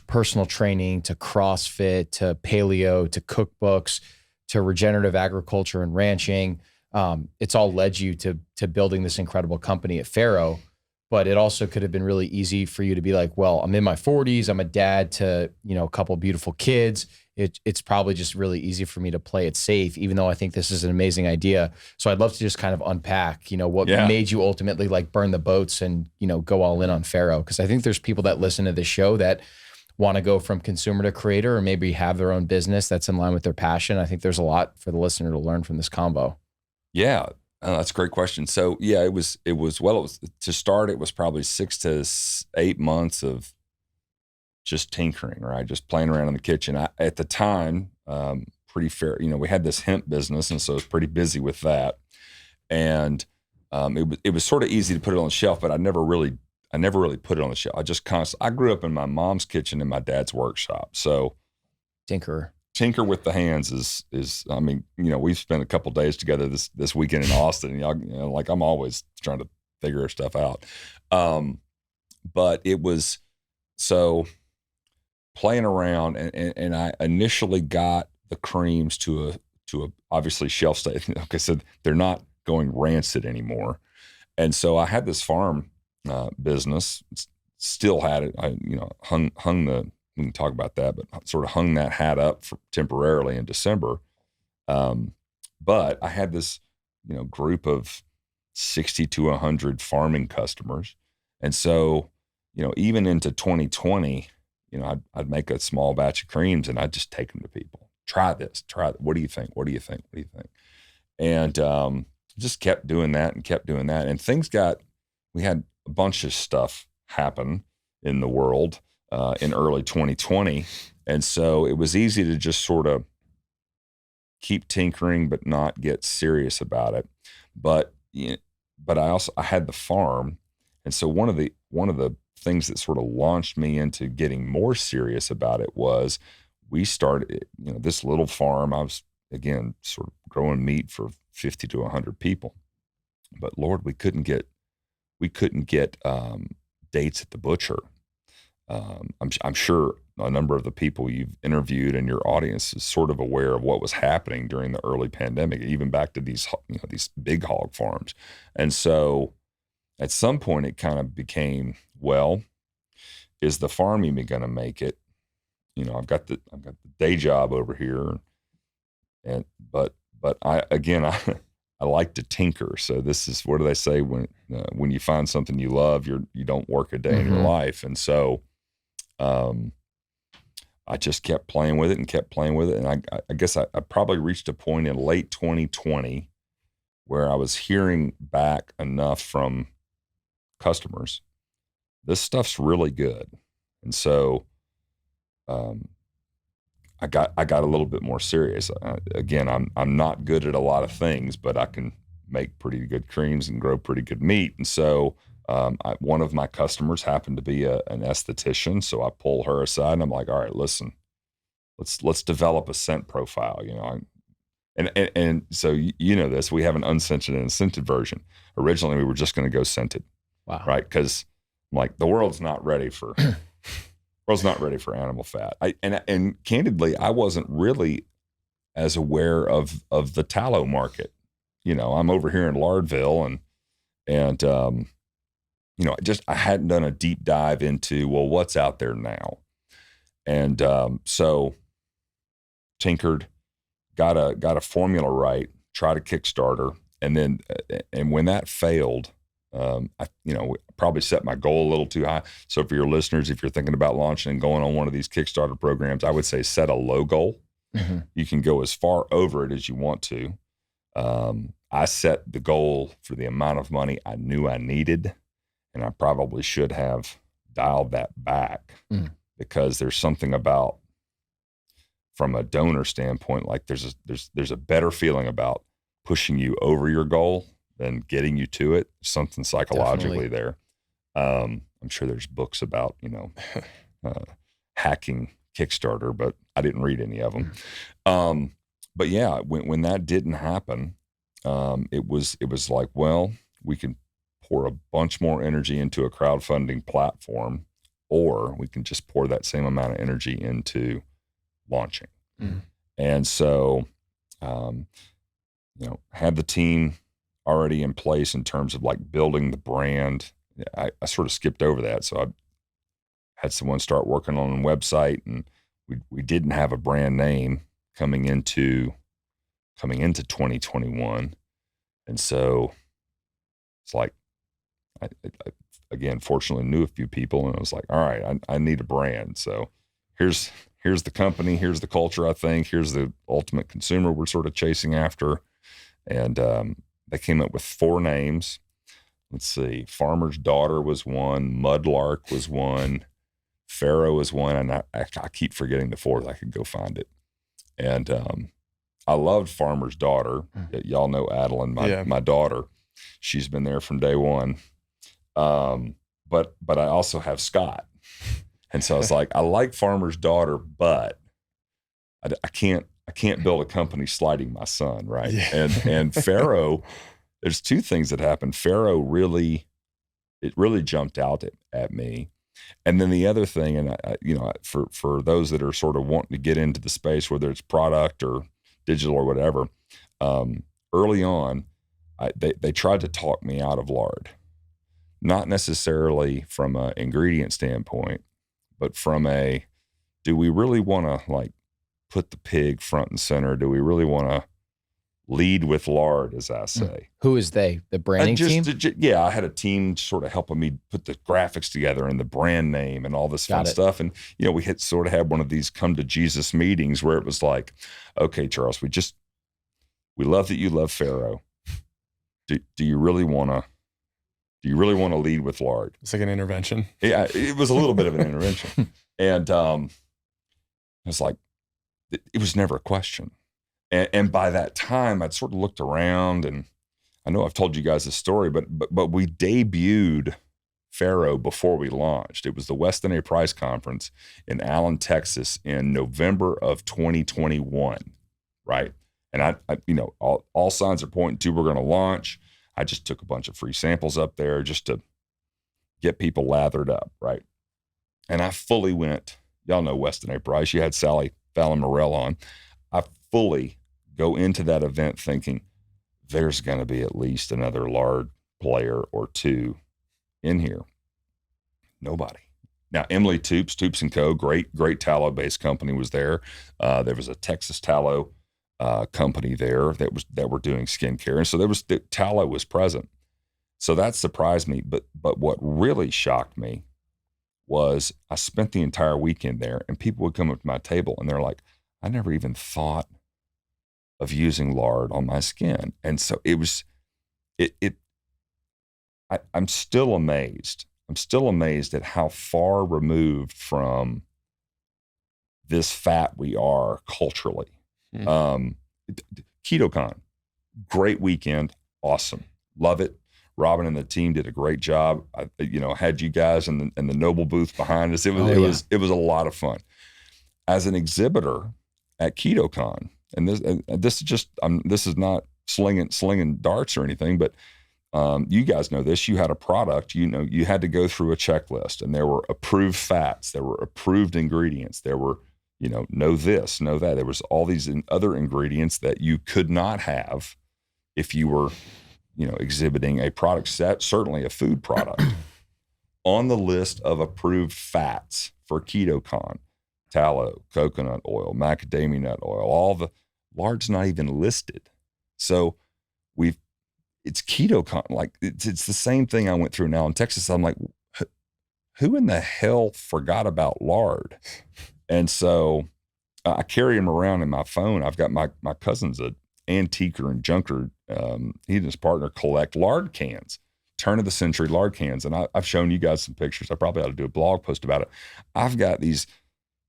personal training to CrossFit, to paleo, to cookbooks, to regenerative agriculture and ranching. It's all led you to building this incredible company at Farrow. But it also could have been really easy for you to be like, well, I'm in my 40s. I'm a dad to, a couple beautiful kids. It's probably just really easy for me to play it safe, even though I think this is an amazing idea. So I'd love to just kind of unpack, what made you ultimately like burn the boats and, go all in on Farrow. Because I think there's people that listen to this show that want to go from consumer to creator, or maybe have their own business that's in line with their passion. I think there's a lot for the listener to learn from this combo. Yeah. That's a great question. So yeah, it was to start, it was probably 6 to 8 months of just tinkering, right? Just playing around in the kitchen. At the time, pretty fair, we had this hemp business, and so I was pretty busy with that. And it was sort of easy to put it on the shelf, but I never really put it on the shelf. I grew up in my mom's kitchen and my dad's workshop. So tinker with the hands is I mean, we've spent a couple days together this weekend in Austin, and y'all, like, I'm always trying to figure stuff out. But it was so playing around, and I initially got the creams to a obviously shelf stay. Like I said, they're not going rancid anymore. And so I had this farm business, still had it. I hung the, we can talk about that, but sort of hung that hat up temporarily in December. But I had this, group of 60 to 100 farming customers. And so, even into 2020, I'd make a small batch of creams and I'd just take them to people. Try this, try that. What do you think? What do you think? What do you think? And just kept doing that and kept doing that. And we had a bunch of stuff happen in the world in early 2020. And so it was easy to just sort of keep tinkering, but not get serious about it. But I had the farm. And so one of the things that sort of launched me into getting more serious about it was we started, this little farm. I was, again, sort of growing meat for 50 to 100 people. But Lord, we couldn't get dates at the butcher. I'm sure a number of the people you've interviewed and your audience is sort of aware of what was happening during the early pandemic, even back to these big hog farms. And so at some point it kind of became, well, is the farm even going to make it? I've got the day job over here, but I like to tinker. So this is, what do they say, when you find something you love, you don't work a day in your life. And so I just kept playing with it. And I guess I probably reached a point in late 2020 where I was hearing back enough from customers, this stuff's really good. And so I got a little bit more serious. Again, I'm not good at a lot of things, but I can make pretty good creams and grow pretty good meat. And so one of my customers happened to be an esthetician, so I pull her aside and I'm like, all right, listen, let's develop a scent profile. And so this, we have an unscented and a scented version. Originally, we were just going to go scented, Wow, right? Because like the world's not ready for. World's not ready for animal fat. And candidly, I wasn't really as aware of the tallow market. I'm over here in Lardville, and I hadn't done a deep dive into, well, what's out there now. And so tinkered, got a formula right, tried a Kickstarter, and when that failed, I probably set my goal a little too high. So for your listeners, if you're thinking about launching and going on one of these Kickstarter programs, I would say set a low goal. Mm-hmm. You can go as far over it as you want to. I set the goal for the amount of money I knew I needed, and I probably should have dialed that back because there's something about, from a donor standpoint, like there's a better feeling about pushing you over your goal than getting you to it. Something psychologically there. I'm sure there's books about, hacking Kickstarter, but I didn't read any of them. But yeah, when that didn't happen, it was like, well, we can pour a bunch more energy into a crowdfunding platform, or we can just pour that same amount of energy into launching. And so, had the team already in place in terms of like building the brand. I sort of skipped over that. So I had someone start working on a website, and we didn't have a brand name coming into 2021. And so it's like, I again, fortunately knew a few people, and I was like, all right, I need a brand. So here's the company, here's the culture, I think, here's the ultimate consumer we're sort of chasing after. And they came up with 4 names. Let's see, Farmer's Daughter was one, Mudlark was one, Farrow was one, and I keep forgetting the 4th. I could go find it. And I loved Farmer's Daughter. Y'all know Adeline, my daughter. She's been there from day one. But I also have Scott. And so I was like, I like Farmer's Daughter, but I can't build a company sliding my son, right? Yeah. And Farrow, there's 2 things that happened. Farrow really jumped out at me. And then the other thing, and for those that are sort of wanting to get into the space, whether it's product or digital or whatever, early on, they tried to talk me out of lard, not necessarily from an ingredient standpoint, but from a, do we really want to like put the pig front and center? Do we really want to lead with lard, as I say? Who is they? The branding team? Yeah, I had a team sort of helping me put the graphics together and the brand name and all this fun stuff. And, we had sort of had one of these come to Jesus meetings where it was like, okay, Charles, we just We love that you love Farrow. Do you really want to lead with lard? It's like an intervention. Yeah, it was a little bit of an intervention. And it's like, it was never a question. And by that time, I'd sort of looked around, and I know I've told you guys this story, but we debuted Farrow before we launched. It was the Weston APrize conference in Allen, Texas in November of 2021, right? And I all signs are pointing to we're going to launch. I just took a bunch of free samples up there just to get people lathered up, right? And I fully went, y'all know Weston APrize. You had Sally Fallon Morell on. I fully go into that event thinking there's going to be at least another lard player or two in here. Nobody. Now, Emily Toops & Co., great tallow-based company was there. There was a Texas tallow company there that were doing skincare. And so the tallow was present. So that surprised me. But what really shocked me was I spent the entire weekend there, and people would come up to my table and they're like, I never even thought of using lard on my skin. And so I'm still amazed. I'm still amazed at how far removed from this fat we are culturally. KetoCon, great weekend, awesome, love it. Robin and the team did a great job. I had you guys in the Noble booth behind us. It was a lot of fun. As an exhibitor at KetoCon, and this is not slinging darts or anything, but you guys know this. You had a product. You had to go through a checklist, and there were approved fats, there were approved ingredients, there were know this, know that. There was all these other ingredients that you could not have if you were, exhibiting a product set, certainly a food product. On the list of approved fats for KetoCon, tallow, coconut oil, macadamia nut oil, all the lard's not even listed. So it's KetoCon, like it's the same thing I went through now in Texas. I'm like, who in the hell forgot about lard? And so I carry him around in my phone. I've got my cousin's an antiquer and junker. He and his partner collect lard cans, turn of the century lard cans. And I've shown you guys some pictures. I probably ought to do a blog post about it. I've got these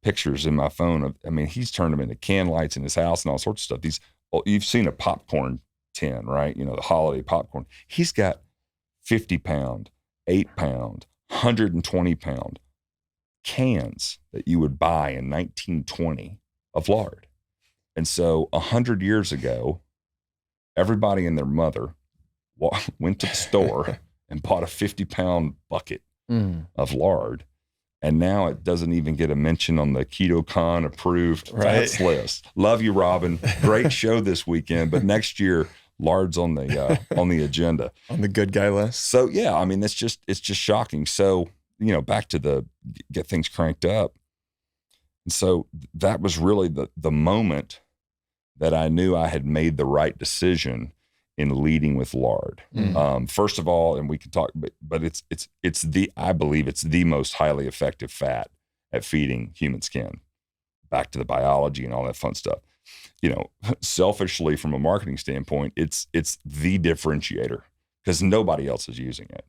pictures in my phone he's turned them into can lights in his house and all sorts of stuff. You've seen a popcorn tin, right? The holiday popcorn. He's got 50-pound, 8-pound, 120-pound cans that you would buy in 1920 of lard. And so 100 years ago, everybody and their mother went to the store and bought a 50-pound bucket of lard. And now it doesn't even get a mention on the KetoCon approved fats list. Love you, Robin. Great show this weekend, but next year lard's on the agenda, on the good guy list. So yeah, it's just shocking. So back to get things cranked up. And so that was really the moment that I knew I had made the right decision in leading with lard. First of all, and we can talk, but I believe it's the most highly effective fat at feeding human skin. Back to the biology and all that fun stuff. Selfishly from a marketing standpoint, it's the differentiator because nobody else is using it.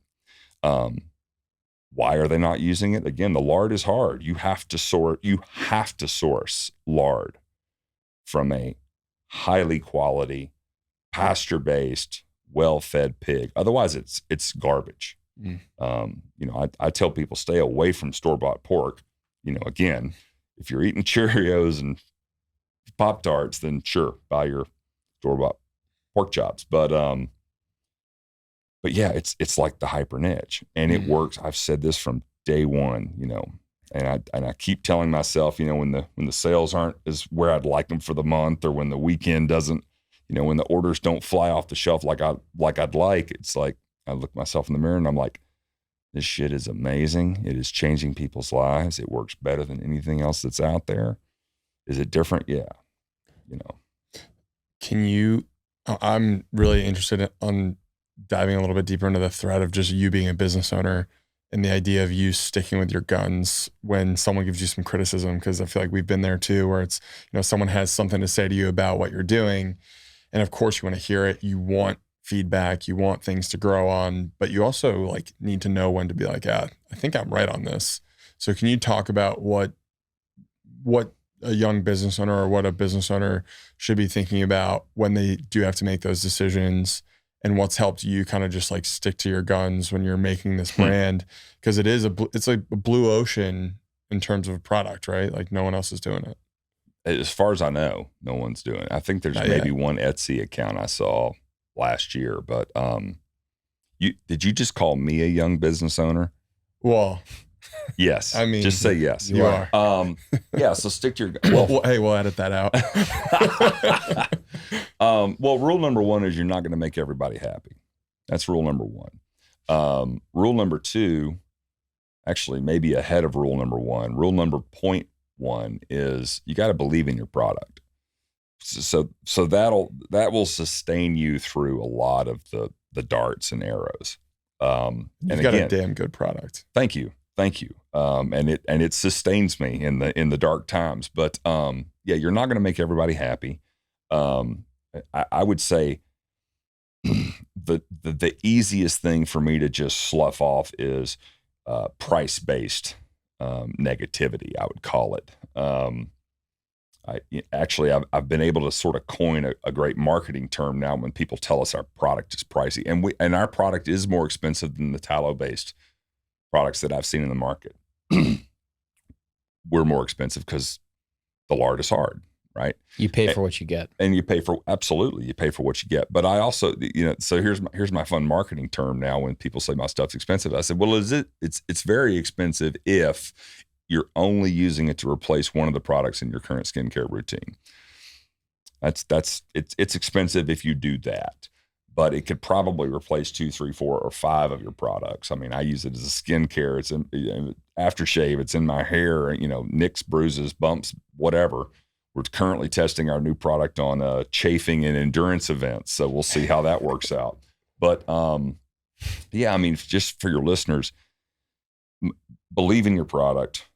Why are they not using it? Again, the lard is hard. You have to source lard from a highly quality, pasture-based, well-fed pig. Otherwise, it's garbage. I tell people stay away from store-bought pork. Again, if you're eating Cheerios and Pop-Tarts, then sure, buy your store-bought pork chops. But yeah, it's like the hyper niche, and it works. I've said this from day one, and I keep telling myself, when the sales aren't as where I'd like them for the month, or when the weekend doesn't, when the orders don't fly off the shelf like I'd like, it's like I look myself in the mirror and I'm like, this shit is amazing. It is changing people's lives. It works better than anything else that's out there. Is it different? Yeah. I'm really interested on diving a little bit deeper into the thread of just you being a business owner and the idea of you sticking with your guns when someone gives you some criticism. Cause I feel like we've been there too, where it's, someone has something to say to you about what you're doing And of course you want to hear it. You want feedback, you want things to grow on, but you also like need to know when to be like, I think I'm right on this. So can you talk about what a young business owner or what a business owner should be thinking about when they do have to make those decisions, and what's helped you kind of just like stick to your guns when you're making this brand? Because it's like a blue ocean in terms of a product, right? Like no one else is doing it. As far as I know, no one's doing it. I think there's maybe one Etsy account I saw last year, but did you just call me a young business owner? Well, yes. I mean, just say yes. You are. Yeah. So stick to your. Hey, we'll edit that out. Well, rule number one is you're not going to make everybody happy. That's rule number one. Rule number two, actually, maybe ahead of rule number one. Rule number point one is you got to believe in your product. So that will sustain you through a lot of the darts and arrows. You've got a damn good product. Thank you. And it sustains me in the dark times. But yeah, you're not going to make everybody happy. I would say the easiest thing for me to just slough off is price-based negativity, I would call it. I've been able to sort of coin a great marketing term now when people tell us our product is pricey, and our product is more expensive than the tallow-based products that I've seen in the market. We're more expensive because the lard is hard, right? You pay for what you get, and you pay for what you get. But I also, so here's my fun marketing term now. When people say my stuff's expensive, I said, well, it's very expensive if you're only using it to replace one of the products in your current skincare routine. It's expensive if you do that, but it could probably replace 2, 3, 4, or 5 of your products. I mean, I use it as a skincare. It's in aftershave. It's in my hair. Nicks, bruises, bumps, whatever. We're currently testing our new product on chafing and endurance events, so we'll see how that works out. But yeah, I mean, just for your listeners, believe in your product.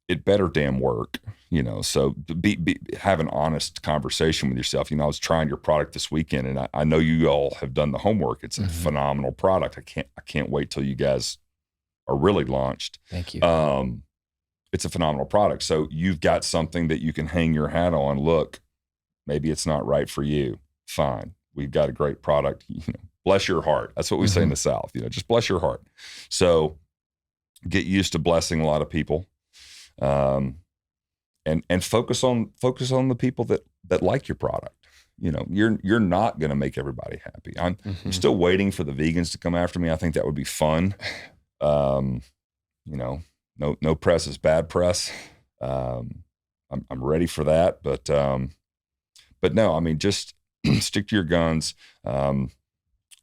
It better damn work, so have an honest conversation with yourself. I was trying your product this weekend, and I know you all have done the homework. It's a phenomenal product. I can't wait till you guys are really launched. Thank you. It's a phenomenal product. So you've got something that you can hang your hat on. Look, maybe it's not right for you. Fine. We've got a great product. Bless your heart. That's what we say in the South, just bless your heart. So get used to blessing a lot of people, and focus on the people that like your product. You're not going to make everybody happy. I'm still waiting for the vegans to come after me. I think that would be fun. No press is bad press. I'm ready for that, but no, I mean, just stick to your guns.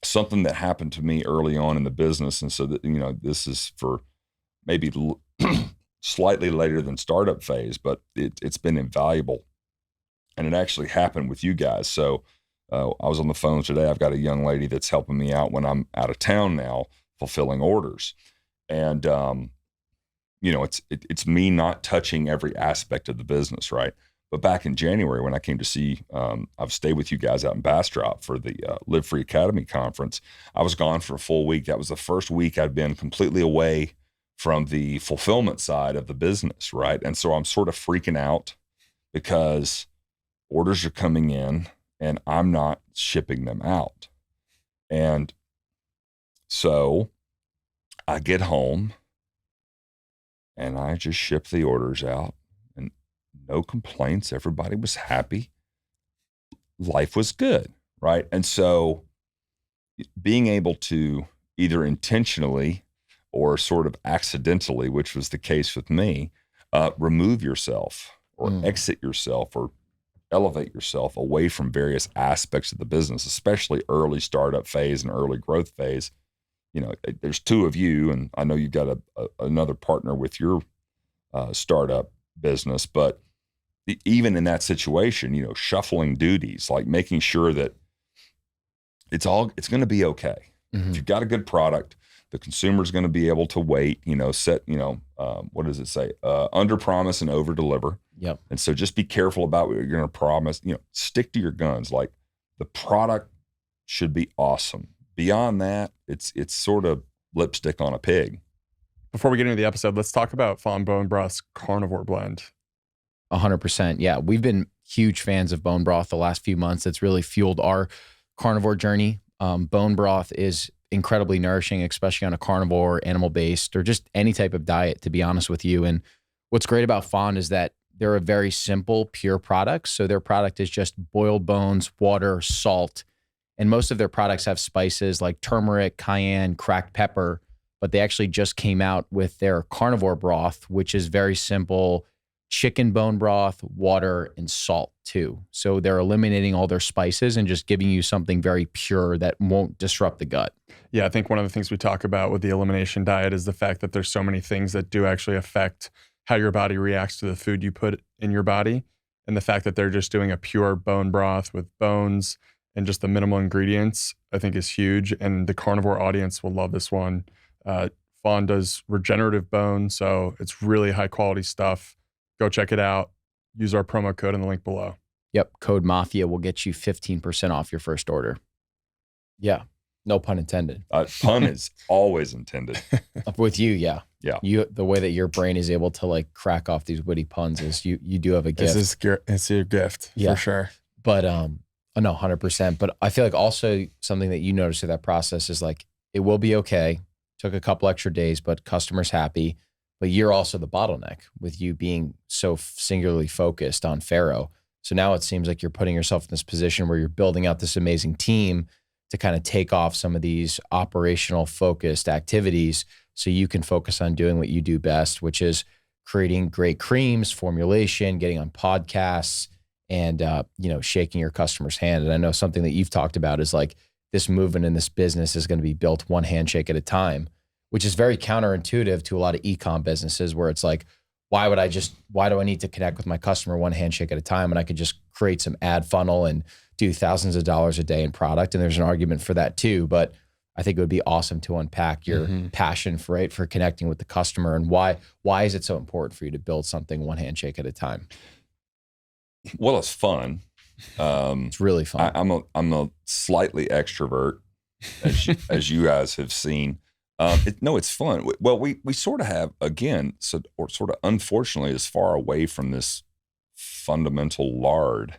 Something that happened to me early on in the business, and so that this is for maybe slightly later than startup phase, but it's been invaluable, and it actually happened with you guys. So I was on the phone today. I've got a young lady that's helping me out when I'm out of town now, fulfilling orders, and it's me not touching every aspect of the business, right? But back in January, when I came to see, I've stayed with you guys out in Bastrop for the Live Free Academy conference. I was gone for a full week. That was the first week I'd been completely away from the fulfillment side of the business, right? And so I'm sort of freaking out because orders are coming in and I'm not shipping them out. And so I get home and I just ship the orders out, and no complaints. Everybody was happy. Life was good, right? And so being able to either intentionally or sort of accidentally, which was the case with me, remove yourself or exit yourself or elevate yourself away from various aspects of the business, especially early startup phase and early growth phase. There's 2 of you, and I know you've got another partner with your startup business, but even in that situation, shuffling duties, like making sure that it's going to be okay. If you've got a good product, The consumer's going to be able to wait, set, what does it say? Under promise and over deliver. Yep. And so just be careful about what you're going to promise, stick to your guns. Like the product should be awesome. Beyond that, it's sort of lipstick on a pig. Before we get into the episode, let's talk about Fawn Bone Broth's Carnivore Blend. 100%. Yeah. We've been huge fans of bone broth the last few months. It's really fueled our carnivore journey. Bone broth is incredibly nourishing, especially on a carnivore, animal-based, or just any type of diet, to be honest with you. And what's great about Fawn is that they're a very simple, pure product. So their product is just boiled bones, water, salt. And most of their products have spices like turmeric, cayenne, cracked pepper, but they actually just came out with their carnivore broth, which is very simple, chicken bone broth, water, and salt too. So they're eliminating all their spices and just giving you something very pure that won't disrupt the gut. Yeah, I think one of the things we talk about with the elimination diet is the fact that there's so many things that do actually affect how your body reacts to the food you put in your body. And the fact that they're just doing a pure bone broth with bones and just the minimal ingredients, I think is huge. And the carnivore audience will love this one. Fawn does regenerative bone, so it's really high quality stuff. Go check it out. Use our promo code in the link below. Yep. Code MAFIA will get you 15% off your first order. Yeah. No pun intended. Pun is always intended. With you, yeah. Yeah. The way that your brain is able to like crack off these witty puns is you do have a gift. It's your gift, yeah, for sure. But no, 100%. But I feel like also something that you notice through that process is like, it will be okay. Took a couple extra days, but customers happy. But you're also the bottleneck with you being so singularly focused on Farrow. So now it seems like you're putting yourself in this position where you're building out this amazing team to kind of take off some of these operational focused activities so you can focus on doing what you do best, which is creating great creams, formulation, getting on podcasts, and shaking your customer's hand. And I know something that you've talked about is like this movement in this business is going to be built one handshake at a time, which is very counterintuitive to a lot of e-com businesses where it's like, why do I need to connect with my customer one handshake at a time? And I could just create some ad funnel and do thousands of dollars a day in product. And there's an argument for that too. But I think it would be awesome to unpack your passion for connecting with the customer and why is it so important for you to build something one handshake at a time? Well, it's fun. It's really fun. I'm a slightly extrovert, as you guys have seen. It's fun. Well, we sort of have, again, unfortunately, as far away from this fundamental lard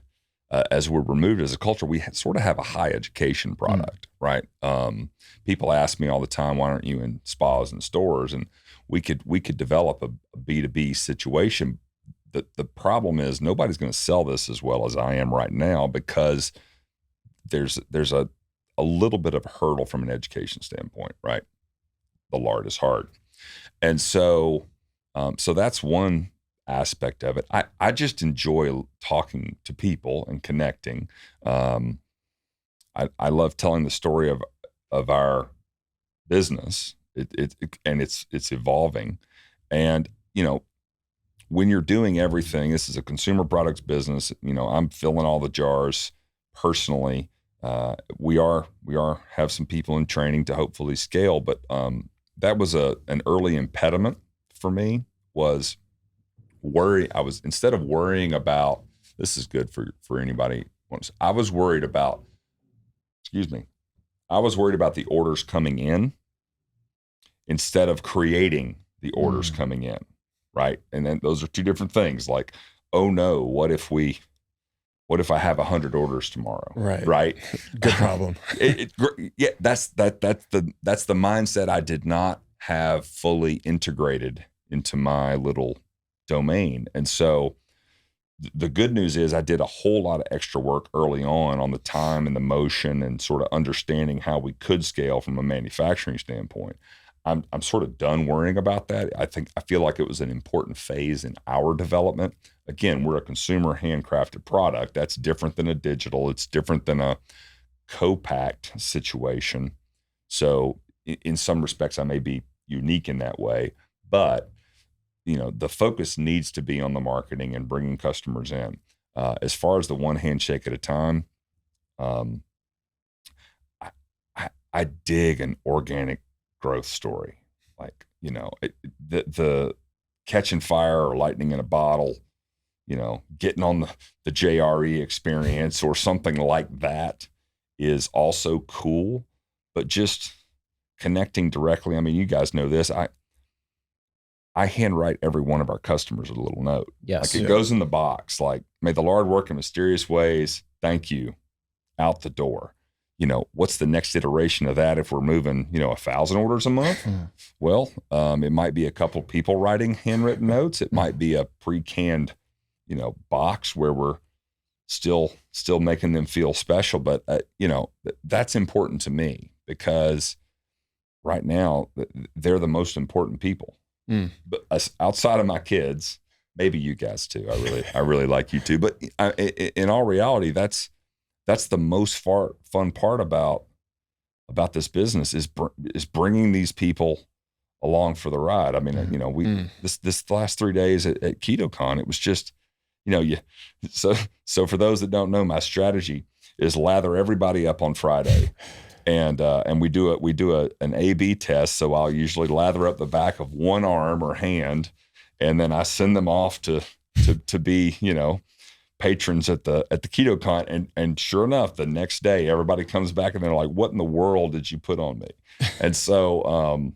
as we're removed as a culture, we sort of have a high education product, right? People ask me all the time, why aren't you in spas and stores? And we could develop a B2B situation. The problem is nobody's going to sell this as well as I am right now because there's a little bit of a hurdle from an education standpoint, right? The lard is hard. And so that's one aspect of it. I just enjoy talking to people and connecting. I love telling the story of our business. It's evolving. And, when you're doing everything, this is a consumer products business, I'm filling all the jars personally. We have some people in training to hopefully scale, but that was an early impediment for me was worry. Instead of worrying about, this is good for anybody. I was worried about the orders coming in instead of creating the orders coming in. Right. And then those are two different things. Like, oh no, what if I have 100 orders tomorrow? Right. Good problem. That's the mindset I did not have fully integrated into my little domain. And so the good news is I did a whole lot of extra work early on the time and the motion and sort of understanding how we could scale from a manufacturing standpoint. I'm sort of done worrying about that. I feel like it was an important phase in our development. Again, we're a consumer handcrafted product. That's different than a digital. It's different than a co-packed situation. So in some respects, I may be unique in that way, but the focus needs to be on the marketing and bringing customers in. As far as the one handshake at a time, I dig an organic growth story. Like, the catching fire or lightning in a bottle, getting on the JRE experience or something like that is also cool, but just connecting directly. I mean, you guys know this. I handwrite every one of our customers a little note. Yes. Like it goes in the box, like, may the Lord work in mysterious ways. Thank you. Out the door. What's the next iteration of that if we're moving, 1,000 orders a month? Well, it might be a couple people writing handwritten notes. It might be a pre-canned, box where we're still making them feel special. But, that's important to me because right now they're the most important people. But outside of my kids, maybe you guys too. I really like you too. But in all reality, that's the most fun part about this business is bringing these people along for the ride. I mean, this last 3 days at KetoCon, it was just, so for those that don't know, my strategy is lather everybody up on Friday. And we do an A/B test. So I'll usually lather up the back of one arm or hand, and then I send them off to be, patrons at the KetoCon. And sure enough, the next day everybody comes back and they're like, "What in the world did you put on me?" And so,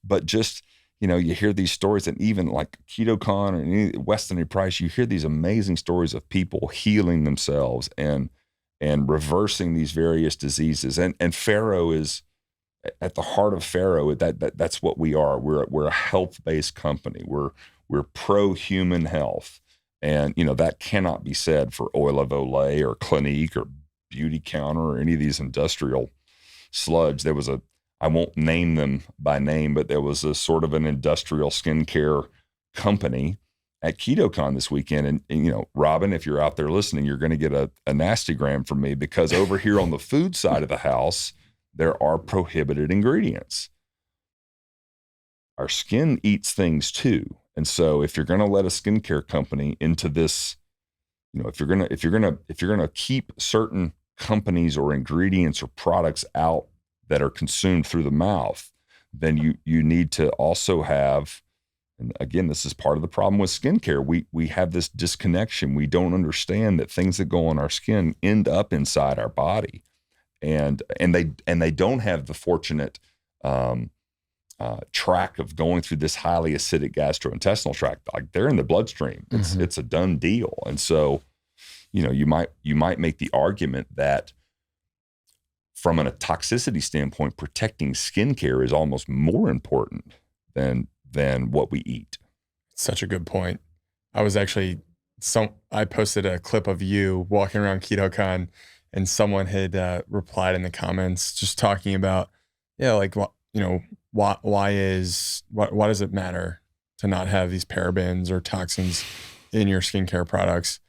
but just, you hear these stories, and even like KetoCon or any Weston APrize, you hear these amazing stories of people healing themselves and reversing these various diseases. And Farrow is at the heart of Farrow. That's what we are. We're a health-based company. We're pro-human health. And, that cannot be said for Oil of Olay or Clinique or Beauty Counter or any of these industrial sludge. There was I won't name them by name, but there was a sort of an industrial skincare company at KetoCon this weekend. And Robin, if you're out there listening, you're going to get a nastygram from me because over here on the food side of the house, there are prohibited ingredients. Our skin eats things too. And so if you're going to let a skincare company into this, if you're going to keep certain companies or ingredients or products out that are consumed through the mouth, then you need to also have, and again, this is part of the problem with skincare. We have this disconnection. We don't understand that things that go on our skin end up inside our body, and they don't have the fortunate track of going through this highly acidic gastrointestinal tract. Like they're in the bloodstream. It's a done deal. And so, you might make the argument that from a toxicity standpoint, protecting skincare is almost more important than what we eat. Such a good point. I was actually, I posted a clip of you walking around KetoCon, and someone had replied in the comments just talking about, why does it matter to not have these parabens or toxins in your skincare products?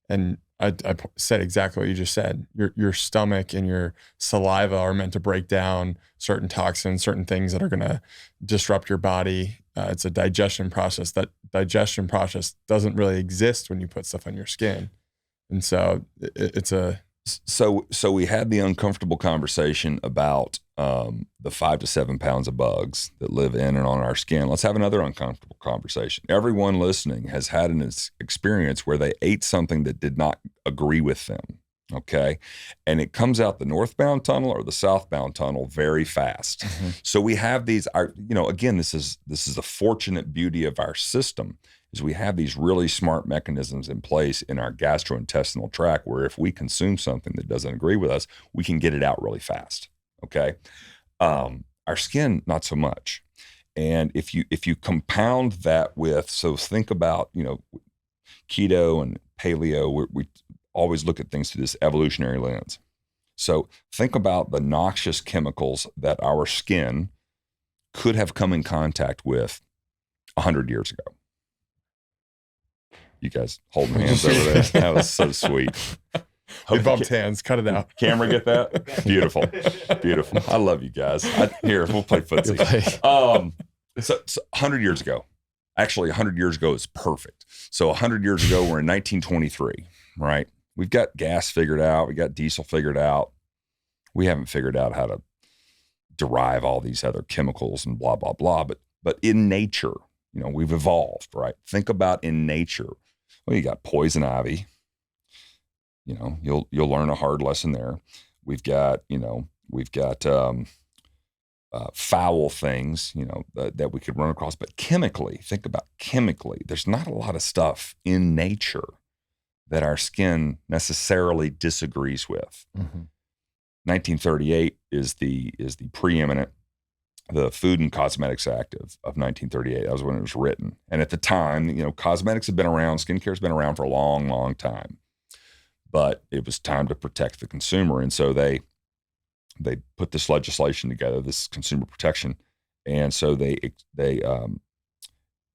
And I said exactly what you just said. Your stomach and your saliva are meant to break down certain toxins, certain things that are going to disrupt your body. It's a digestion process. That digestion process doesn't really exist when you put stuff on your skin. And so So we had the uncomfortable conversation about the 5 to 7 pounds of bugs that live in and on our skin. Let's have another uncomfortable conversation. Everyone listening has had an experience where they ate something that did not agree with them. Okay. And it comes out the northbound tunnel or the southbound tunnel very fast. So we have these, again, this is the fortunate beauty of our system is we have these really smart mechanisms in place in our gastrointestinal tract where if we consume something that doesn't agree with us, we can get it out really fast. Okay. Our skin, not so much. And if you compound that with, so think about, keto and paleo, we always look at things through this evolutionary lens. So think about the noxious chemicals that our skin could have come in contact with 100 years ago. You guys holding hands over there. That was so sweet. We bumped hands. Cut it out. Camera get that? Beautiful. Beautiful. I love you guys. Here, we'll play footsie. So 100 years ago. Actually, 100 years ago is perfect. So 100 years ago, we're in 1923, right? We've got gas figured out. We got diesel figured out. We haven't figured out how to derive all these other chemicals and blah, blah, blah. But in nature, you know, we've evolved, right? Think about in nature. Well, you got poison ivy. You know, you'll learn a hard lesson there. We've got foul things, you know, that we could run across. But chemically, think about chemically. There's not a lot of stuff in nature that our skin necessarily disagrees with. 1938 is the preeminent, the Food and Cosmetics Act of 1938. That was when it was written. And at the time, you know, cosmetics have been around, skincare has been around for a long, long time. But it was time to protect the consumer. And so they put this legislation together, this consumer protection. And so the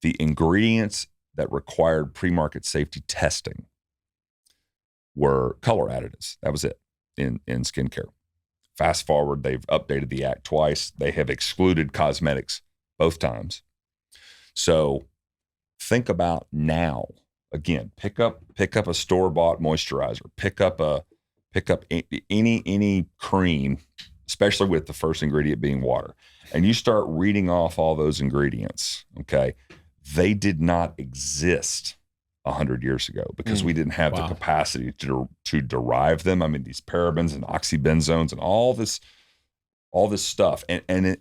ingredients that required pre-market safety testing were color additives. That was it in skincare. Fast forward, they've updated the act twice. They have excluded cosmetics both times. So think about now. Again, pick up a store-bought moisturizer. Pick up any cream, especially with the first ingredient being water, and you start reading off all those ingredients. Okay, they did not exist 100 years ago because we didn't have the capacity to derive them. I mean, these parabens and oxybenzones and all this stuff, and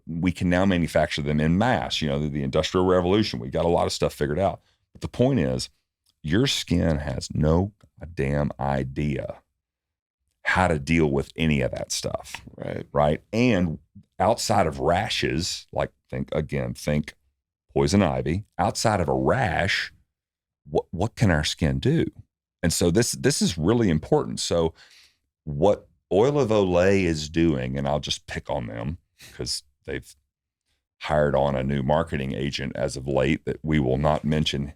we can now manufacture them in mass. You know, the Industrial Revolution. We got a lot of stuff figured out. But the point is, your skin has no damn idea how to deal with any of that stuff. Right. And outside of rashes, like think poison ivy, outside of a rash, what can our skin do? And so this is really important. So what Oil of Olay is doing, and I'll just pick on them because they've hired on a new marketing agent as of late that we will not mention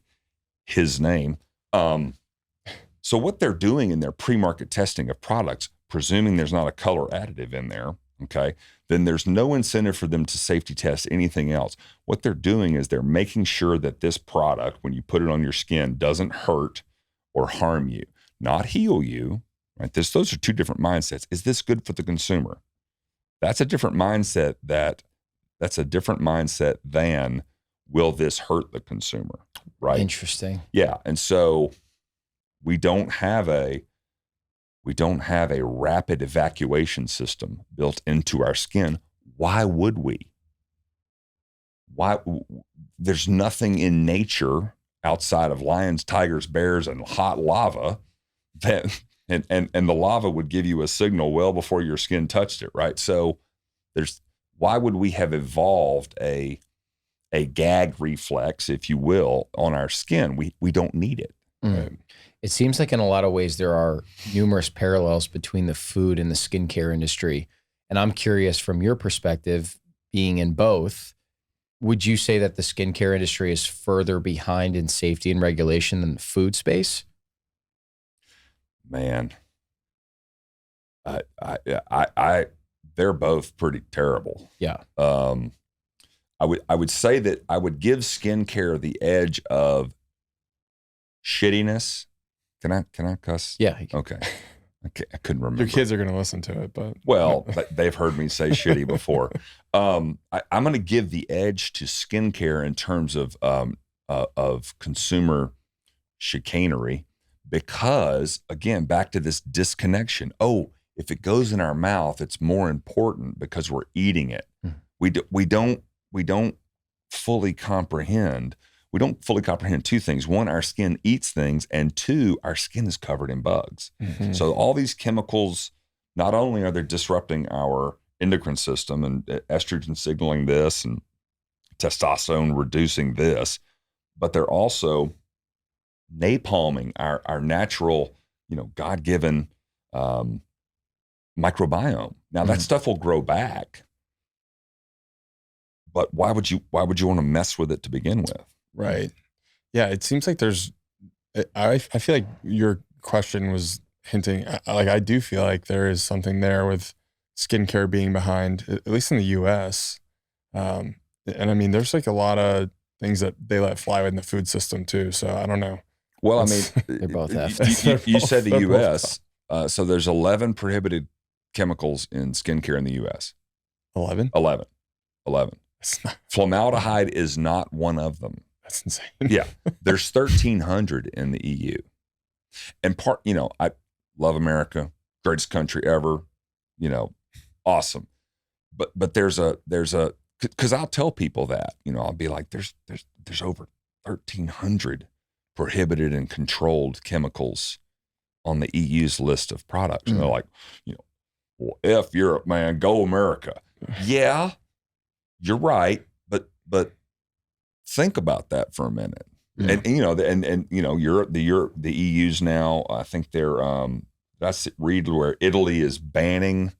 his name. So what they're doing in their pre-market testing of products, presuming there's not a color additive in there, okay, then there's no incentive for them to safety test anything else. What they're doing is they're making sure that this product, when you put it on your skin, doesn't hurt or harm you, not heal you, right? Those are two different mindsets. Is this good for the consumer? That's a different mindset than will this hurt the consumer, right? Interesting. Yeah. And so we don't have a rapid evacuation system built into our skin. Why would we? There's nothing in nature outside of lions, tigers, bears, and hot lava that and the lava would give you a signal well before your skin touched it, right? So why would we have evolved a gag reflex, if you will, on our skin? We don't need it. Right? It seems like in a lot of ways there are numerous parallels between the food and the skincare industry. And I'm curious, from your perspective, being in both, would you say that the skincare industry is further behind in safety and regulation than the food space? Man, they're both pretty terrible. Yeah. I would say that I would give skincare the edge of shittiness. Can I cuss? Yeah. Okay. I couldn't remember. Your kids are going to listen to it, but well, they've heard me say shitty before. I'm going to give the edge to skincare in terms of consumer chicanery, because again, back to this disconnection. Oh, if it goes in our mouth, it's more important because we're eating it. We don't fully comprehend. We don't fully comprehend two things. One, our skin eats things, and two, our skin is covered in bugs. So all these chemicals, not only are they disrupting our endocrine system and estrogen signaling this and testosterone reducing this, but they're also napalming our natural, God-given microbiome. Now that stuff will grow back, but why would you want to mess with it to begin with? Right. Yeah. It seems like I feel like your question was hinting, like, I do feel like there is something there with skincare being behind, at least in the US. And I mean, there's like a lot of things that they let fly in the food system too. So I don't know. Well, I mean, they both have. You said the US. So there's 11 prohibited chemicals in skincare in the US. 11? 11. That's not, Formaldehyde is not one of them. that's insane. Yeah. There's 1,300 in the EU. And I love America, greatest country ever, awesome. But there's a, because I'll tell people that, I'll be like, there's over 1,300 prohibited and controlled chemicals on the EU's list of products. And they're like, well, F Europe, man, go America. Yeah, you're right. But think about that for a minute. Yeah. And Europe, the EU's now, I think they're, read where Italy is banning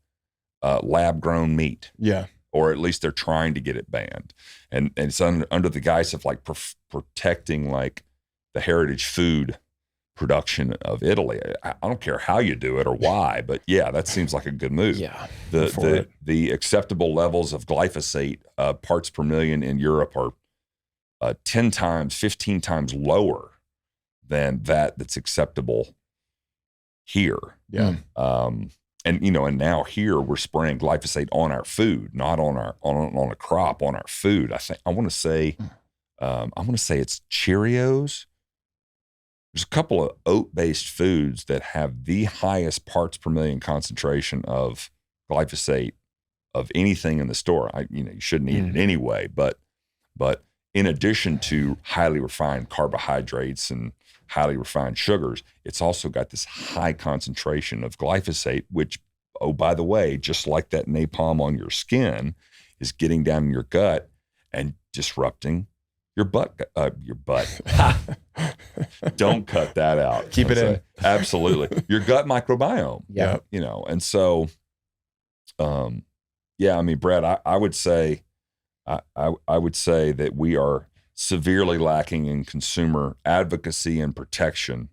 lab grown meat. Yeah. Or at least they're trying to get it banned. And it's under the guise of like protecting like the heritage food production of Italy. I don't care how you do it or why, but yeah, that seems like a good move. Yeah. The acceptable levels of glyphosate parts per million in Europe are 10 times, 15 times lower than that's acceptable here. Yeah. And now here we're spraying glyphosate on our food, not on a crop, on our food. I want to say it's Cheerios. There's a couple of oat-based foods that have the highest parts per million concentration of glyphosate of anything in the store. You shouldn't eat it anyway, but in addition to highly refined carbohydrates and highly refined sugars, it's also got this high concentration of glyphosate, which, oh, by the way, just like that napalm on your skin, is getting down in your gut and disrupting your butt. Don't cut that out. Keep it in. Absolutely. Your gut microbiome. Yeah. And so, Brad, I would say, I would say that we are severely lacking in consumer advocacy and protection,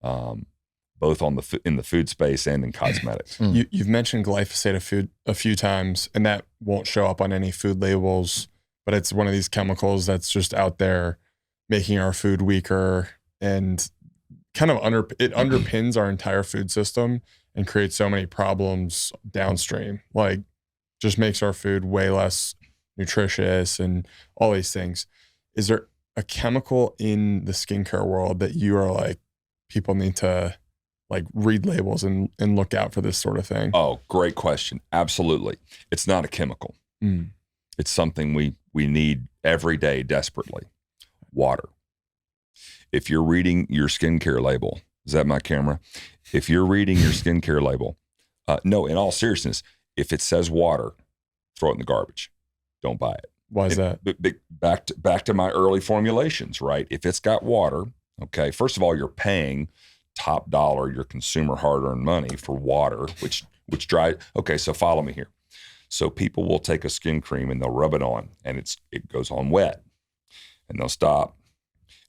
both in the food space and in cosmetics. You've mentioned glyphosate a few times, and that won't show up on any food labels, but it's one of these chemicals that's just out there making our food weaker and kind of it underpins our entire food system and creates so many problems downstream. Like, just makes our food way less nutritious and all these things. Is there a chemical in the skincare world that you are like, people need to like read labels and look out for this sort of thing? Oh, great question. Absolutely. It's not a chemical. It's something we need every day desperately. Water. If you're reading your skincare label, is that my camera? If you're reading your skincare label, no, in all seriousness, if it says water, throw it in the garbage. Don't buy it. Why is that? Back to my early formulations, right? If it's got water, okay, first of all, you're paying top dollar your consumer hard-earned money for water, which dries. Okay, so follow me here. So people will take a skin cream and they'll rub it on, and it goes on wet, and they'll stop,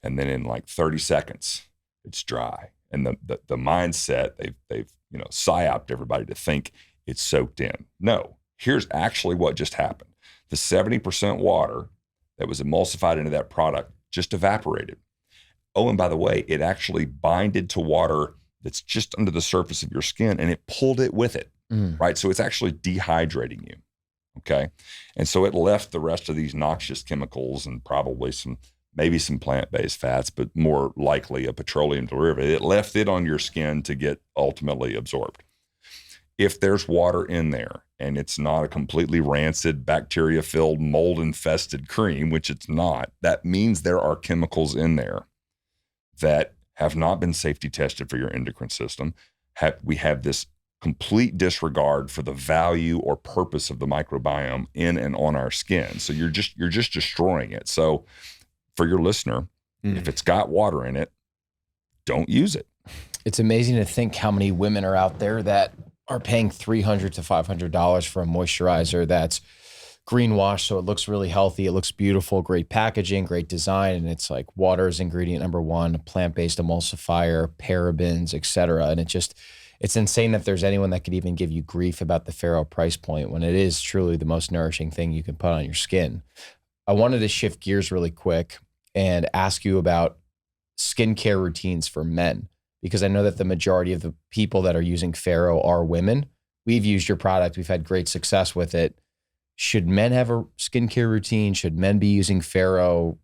and then in like 30 seconds, it's dry. And the mindset they've psyoped everybody to think it's soaked in. No, here's actually what just happened. The 70% water that was emulsified into that product just evaporated. Oh, and by the way, it actually binded to water that's just under the surface of your skin, and it pulled it with it, right? So it's actually dehydrating you, okay? And so it left the rest of these noxious chemicals and probably maybe some plant-based fats, but more likely a petroleum derivative. It left it on your skin to get ultimately absorbed. If there's water in there and it's not a completely rancid, bacteria-filled, mold-infested cream, which it's not, that means there are chemicals in there that have not been safety tested for your endocrine system. We have this complete disregard for the value or purpose of the microbiome in and on our skin. So you're just destroying it. So for your listener, if it's got water in it, don't use it. It's amazing to think how many women are out there that are paying $300 to $500 for a moisturizer that's greenwashed, so it looks really healthy, it looks beautiful, great packaging, great design, and it's like water is ingredient number one, a plant-based emulsifier, parabens, etc. And it's insane that there's anyone that could even give you grief about the Farrow price point when it is truly the most nourishing thing you can put on your skin. I wanted to shift gears really quick and ask you about skincare routines for men, because I know that the majority of the people that are using Farrow are women. We've used your product. We've had great success with it. should men have a skincare routine? Should men be using Farrow?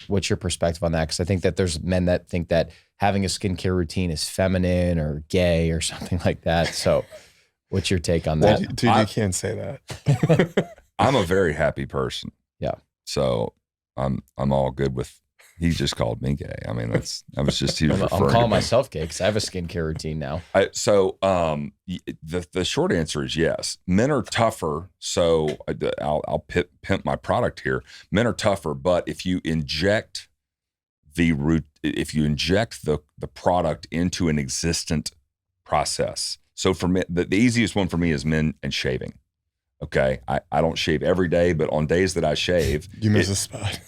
What's your perspective on that? Because I think that there's men that think that having a skincare routine is feminine or gay or something like that. So what's your take on that? Dude, you can't say that. I'm a very happy person. Yeah. So I'm all good with, he just called me gay. I mean, I was just, he was referring I'm calling to me. myself gay because I have a skincare routine now. The short answer is yes. Men are tougher. So I'll pimp my product here. Men are tougher, but if you inject the product into an existent process. So for me, the easiest one for me is men and shaving. Okay. I don't shave every day, but on days that I shave, you miss a spot.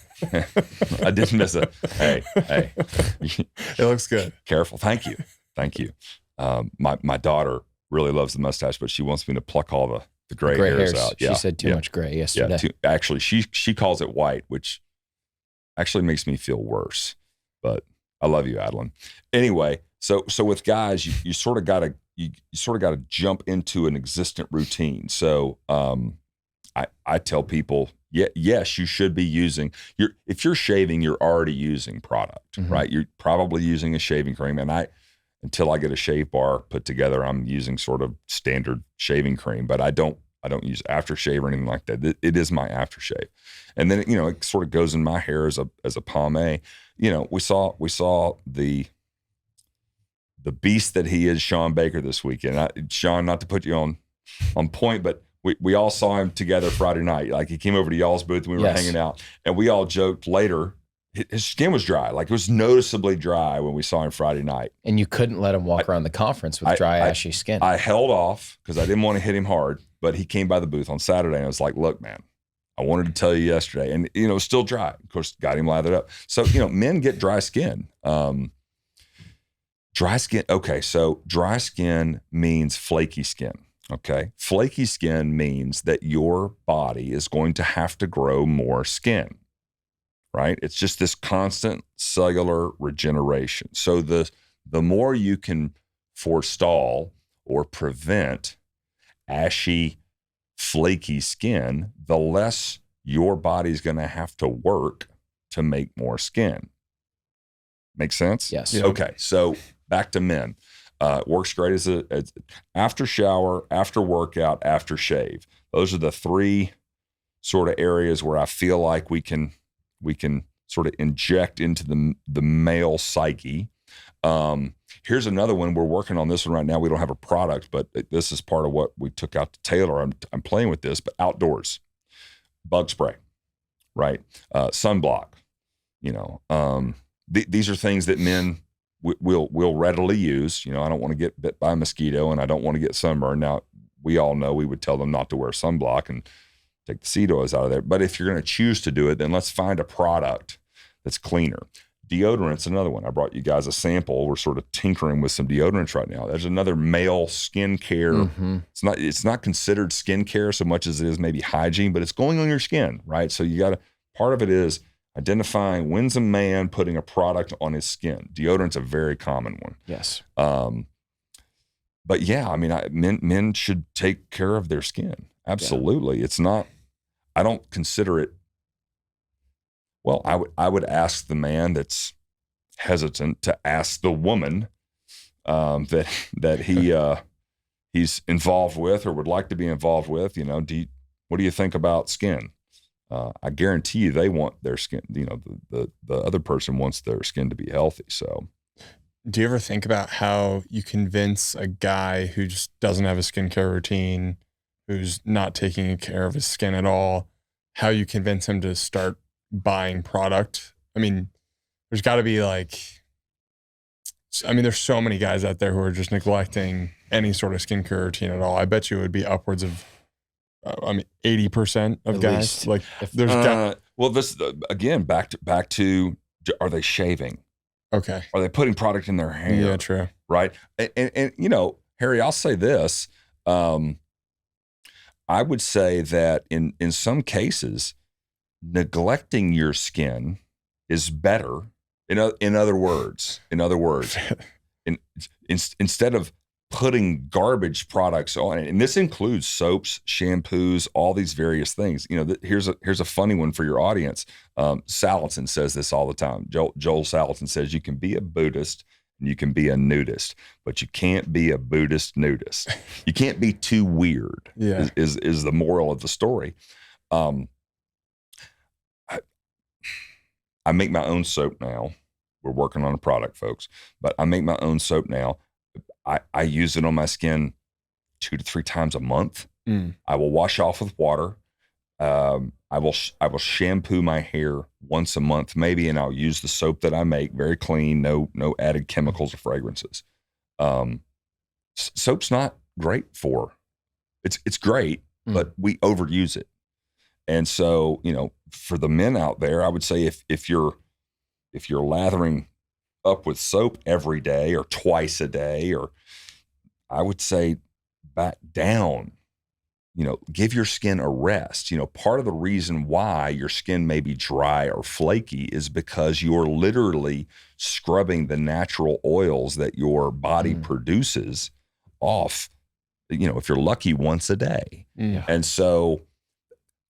I did miss it. Hey, it looks good. Careful. Thank you. My daughter really loves the mustache, but she wants me to pluck all the gray hairs out. She said too much gray yesterday. Yeah, actually, she calls it white, which actually makes me feel worse. But I love you, Adeline. Anyway, so with guys, you sort of got to jump into an existent routine. So I tell people, yes, you should be using if you're shaving, you're already using product, right? You're probably using a shaving cream. And until I get a shave bar put together, I'm using sort of standard shaving cream, but I don't use aftershave or anything like that. It is my aftershave. And then, it sort of goes in my hair as a pomade. We saw the beast that he is, Sean Baker, this weekend. Sean, not to put you on point, but we all saw him together Friday night. Like, he came over to y'all's booth and we were hanging out, and we all joked later, his skin was dry. Like, it was noticeably dry when we saw him Friday night. And you couldn't let him walk around the conference with dry, ashy skin. I held off because I didn't want to hit him hard, but he came by the booth on Saturday and I was like, look, man, I wanted to tell you yesterday. And, it was still dry. Of course, got him lathered up. So, men get dry skin. Dry skin. Okay. So dry skin means flaky skin. Okay. Flaky skin means that your body is going to have to grow more skin, right? It's just this constant cellular regeneration. So the more you can forestall or prevent ashy, flaky skin, the less your body's going to have to work to make more skin. Make sense? Yes. Yeah. Okay. So back to men. Works great as after shower, after workout, after shave. Those are the three sort of areas where I feel like we can sort of inject into the male psyche. Here's another one. We're working on this one right now. We don't have a product, but this is part of what we took out to tailor. I'm playing with this, but outdoors, bug spray, right? Sunblock, these are things that men will readily use. I don't want to get bit by a mosquito and I don't want to get sunburn. Now, we all know we would tell them not to wear sunblock and take the seed oils out of there. But if you're going to choose to do it, then let's find a product that's cleaner. Deodorant's another one. I brought you guys a sample. We're sort of tinkering with some deodorants right now. There's another male skincare. It's not considered skincare so much as it is maybe hygiene, but it's going on your skin, right? So part of it is identifying when's a man putting a product on his skin. Deodorant's a very common one. Yes. But yeah, I mean, men should take care of their skin. Absolutely. Yeah. It's not, I don't consider it. Well, I would ask the man that's hesitant to ask the woman that he's involved with or would like to be involved with. What do you think about skin? I guarantee you they want their skin. The other person wants their skin to be healthy. So, do you ever think about how you convince a guy who just doesn't have a skincare routine, who's not taking care of his skin at all, how you convince him to start buying product? I mean, there's got to be there's so many guys out there who are just neglecting any sort of skincare routine at all. I bet you it would be upwards of 80% of At guys. least. Well, this again, back to are they shaving? Okay. Are they putting product in their hair? Yeah, true. Right. And Harry, I'll say this. I would say that in some cases, neglecting your skin is better. In other words, instead of putting garbage products on it. And this includes soaps, shampoos, all these various things. You know, here's a funny one for your audience. Salatin says this all the time. Joel Salatin says you can be a Buddhist and you can be a nudist, but you can't be a Buddhist nudist. You can't be too weird. Yeah. is the moral of the story. I make my own soap now. We're working on a product, folks, but I make my own soap now. I use it on my skin 2 to 3 times a month. I will wash off with water. I will shampoo my hair once a month, maybe, and I'll use the soap that I make, very clean, no added chemicals or fragrances. Soap's not great for. It's great, but we overuse it. And so, you know, for the men out there, I would say if you're lathering up with soap every day or twice a day, or I would say back down, you know, give your skin a rest. You know, part of the reason why your skin may be dry or flaky is because you're literally scrubbing the natural oils that your body produces off, you know, if you're lucky, once a day. And so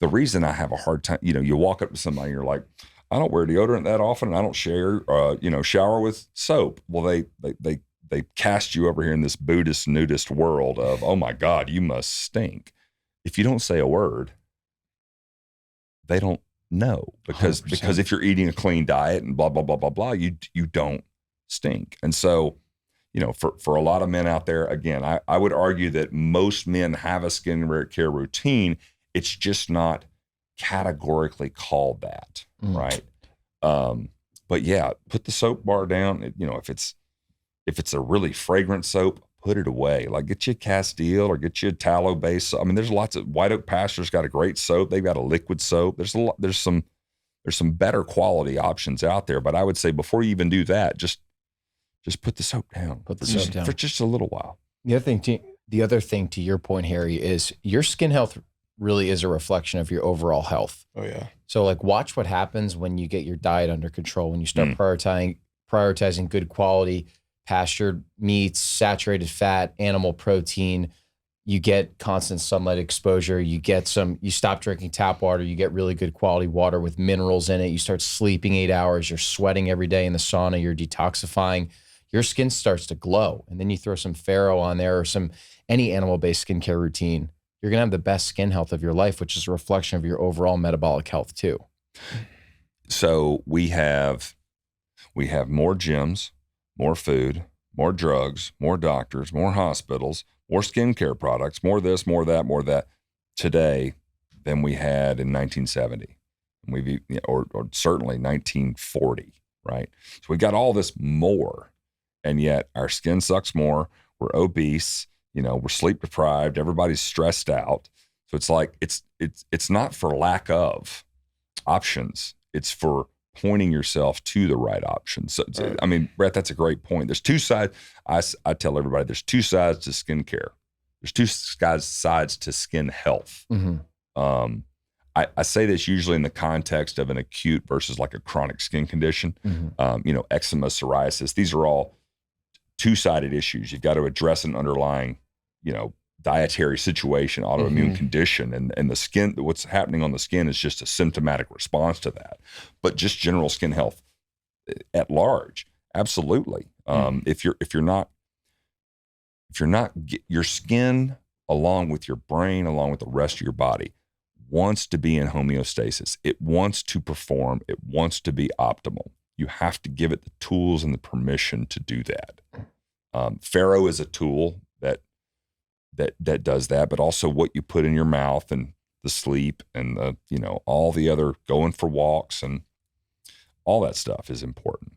the reason I have a hard time, you know, you walk up to somebody and you're like, I don't wear deodorant that often, and I don't shower with soap. Well, they cast you over here in this Buddhist nudist world of, oh my God, you must stink. If you don't say a word, they don't know, because 100%. if you're eating a clean diet and blah blah blah blah blah, you don't stink. And so, you know, for a lot of men out there, again, I would argue that most men have a skincare routine. It's just not categorically called that, right? But yeah, put the soap bar down. You know, if it's a really fragrant soap, put it away. Like, get you a Castile or get you a tallow-based. I mean, there's lots of White Oak Pasture's got a great soap. They've got a liquid soap. There's some better quality options out there. But I would say before you even do that, just put the soap down. Put the soap down for just a little while. The other thing to your point, Harry, is your skin health really is a reflection of your overall health. Oh yeah. So like, watch what happens when you get your diet under control, when you start prioritizing good quality pastured meats, saturated fat, animal protein. You get constant sunlight exposure. You stop drinking tap water. You get really good quality water with minerals in it. You start sleeping 8 hours. You're sweating every day in the sauna. You're detoxifying. Your skin starts to glow. And then you throw some Farrow on there or any animal-based skincare routine. You're going to have the best skin health of your life, which is a reflection of your overall metabolic health too. So we have more gyms, more food, more drugs, more doctors, more hospitals, more skincare products, more this, more that today than we had in 1970, or certainly 1940, right? So we got all this more, and yet our skin sucks more. We're obese. You know, we're sleep deprived. Everybody's stressed out. So it's like, it's not for lack of options. It's for pointing yourself to the right options. So, I mean, Brett, that's a great point. There's two sides. I tell everybody there's two sides to skincare. There's two sides to skin health. I say this usually in the context of an acute versus like a chronic skin condition. You know, eczema, psoriasis, these are all two-sided issues. You've got to address an underlying, you know, dietary situation, autoimmune condition, and the skin, what's happening on the skin is just a symptomatic response to that. But just general skin health at large, absolutely. If you're not your skin, along with your brain, along with the rest of your body, wants to be in homeostasis. It wants to perform. It wants to be optimal. You have to give it the tools and the permission to do that. Farrow is a tool that does that, but also what you put in your mouth and the sleep and the, you know, all the other going for walks and all that stuff is important.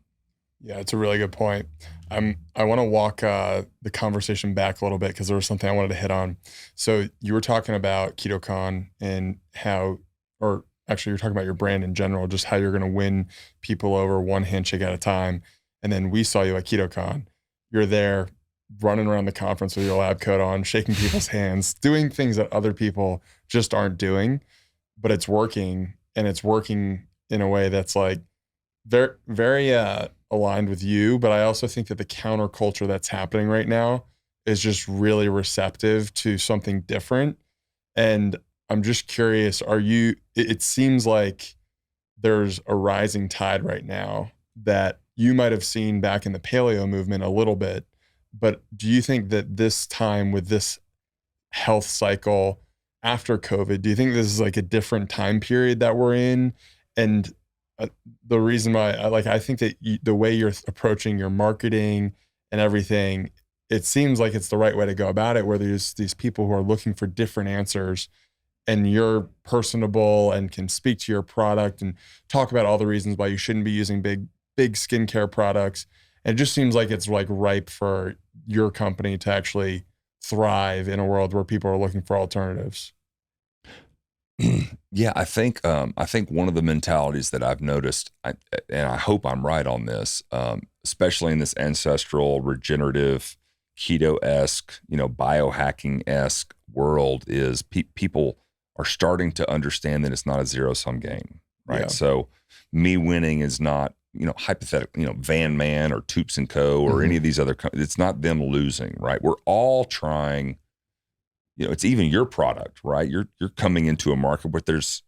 Yeah, it's a really good point. I want to walk the conversation back a little bit because there was something I wanted to hit on. So you were talking about KetoCon and how, or actually you're talking about your brand in general, just how you're going to win people over one handshake at a time. And then we saw you at KetoCon. You're there running around the conference with your lab coat on, shaking people's hands, doing things that other people just aren't doing, but it's working, and it's working in a way that's like very, very aligned with you. But I also think that the counterculture that's happening right now is just really receptive to something different. And I'm just curious, it seems like there's a rising tide right now that you might have seen back in the paleo movement a little bit, but do you think that this time with this health cycle after COVID, do you think this is like a different time period that we're in? And the reason why I think that the way you're approaching your marketing and everything, it seems like it's the right way to go about it, where there's these people who are looking for different answers, and you're personable and can speak to your product and talk about all the reasons why you shouldn't be using big skincare products. And it just seems like it's like ripe for your company to actually thrive in a world where people are looking for alternatives. Yeah, I think one of the mentalities that I've noticed, and I hope I'm right on this, especially in this ancestral, regenerative, keto-esque, biohacking-esque world, is people are starting to understand that it's not a zero-sum game, right? Yeah. So me winning is not, hypothetical, Van Man or Toops & Co. or any of these other companies. It's not them losing, right? We're all trying. It's even your product, right? You're coming into a market where there's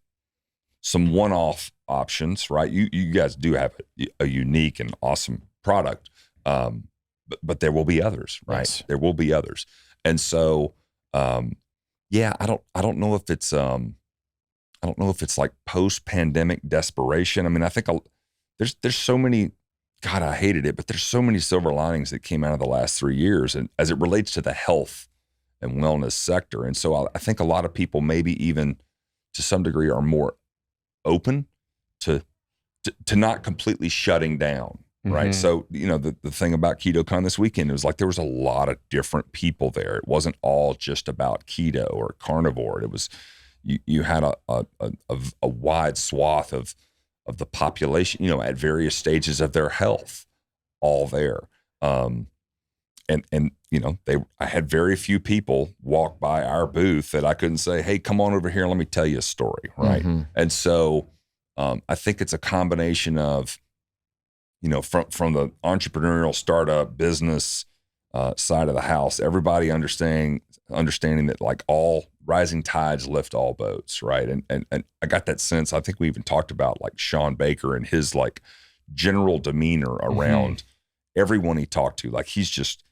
some one-off options, right? You guys do have a unique and awesome product, but there will be others, right? Yes. There will be others, and so yeah, I don't know if it's like post-pandemic desperation. I mean, I think there's so many. God, I hated it, but there's so many silver linings that came out of the last 3 years, and as it relates to the health and wellness sector. And so I think a lot of people, maybe even to some degree, are more open to not completely shutting down, right? So, the thing about KetoCon this weekend, it was like there was a lot of different people there. It wasn't all just about keto or carnivore. It was, you had a wide swath of the population, at various stages of their health, all there. And I had very few people walk by our booth that I couldn't say, hey, come on over here and let me tell you a story, right? And so I think it's a combination of, from the entrepreneurial startup business side of the house, everybody understanding that like all rising tides lift all boats, right? And I got that sense. I think we even talked about like Sean Baker and his like general demeanor around everyone he talked to. Like he just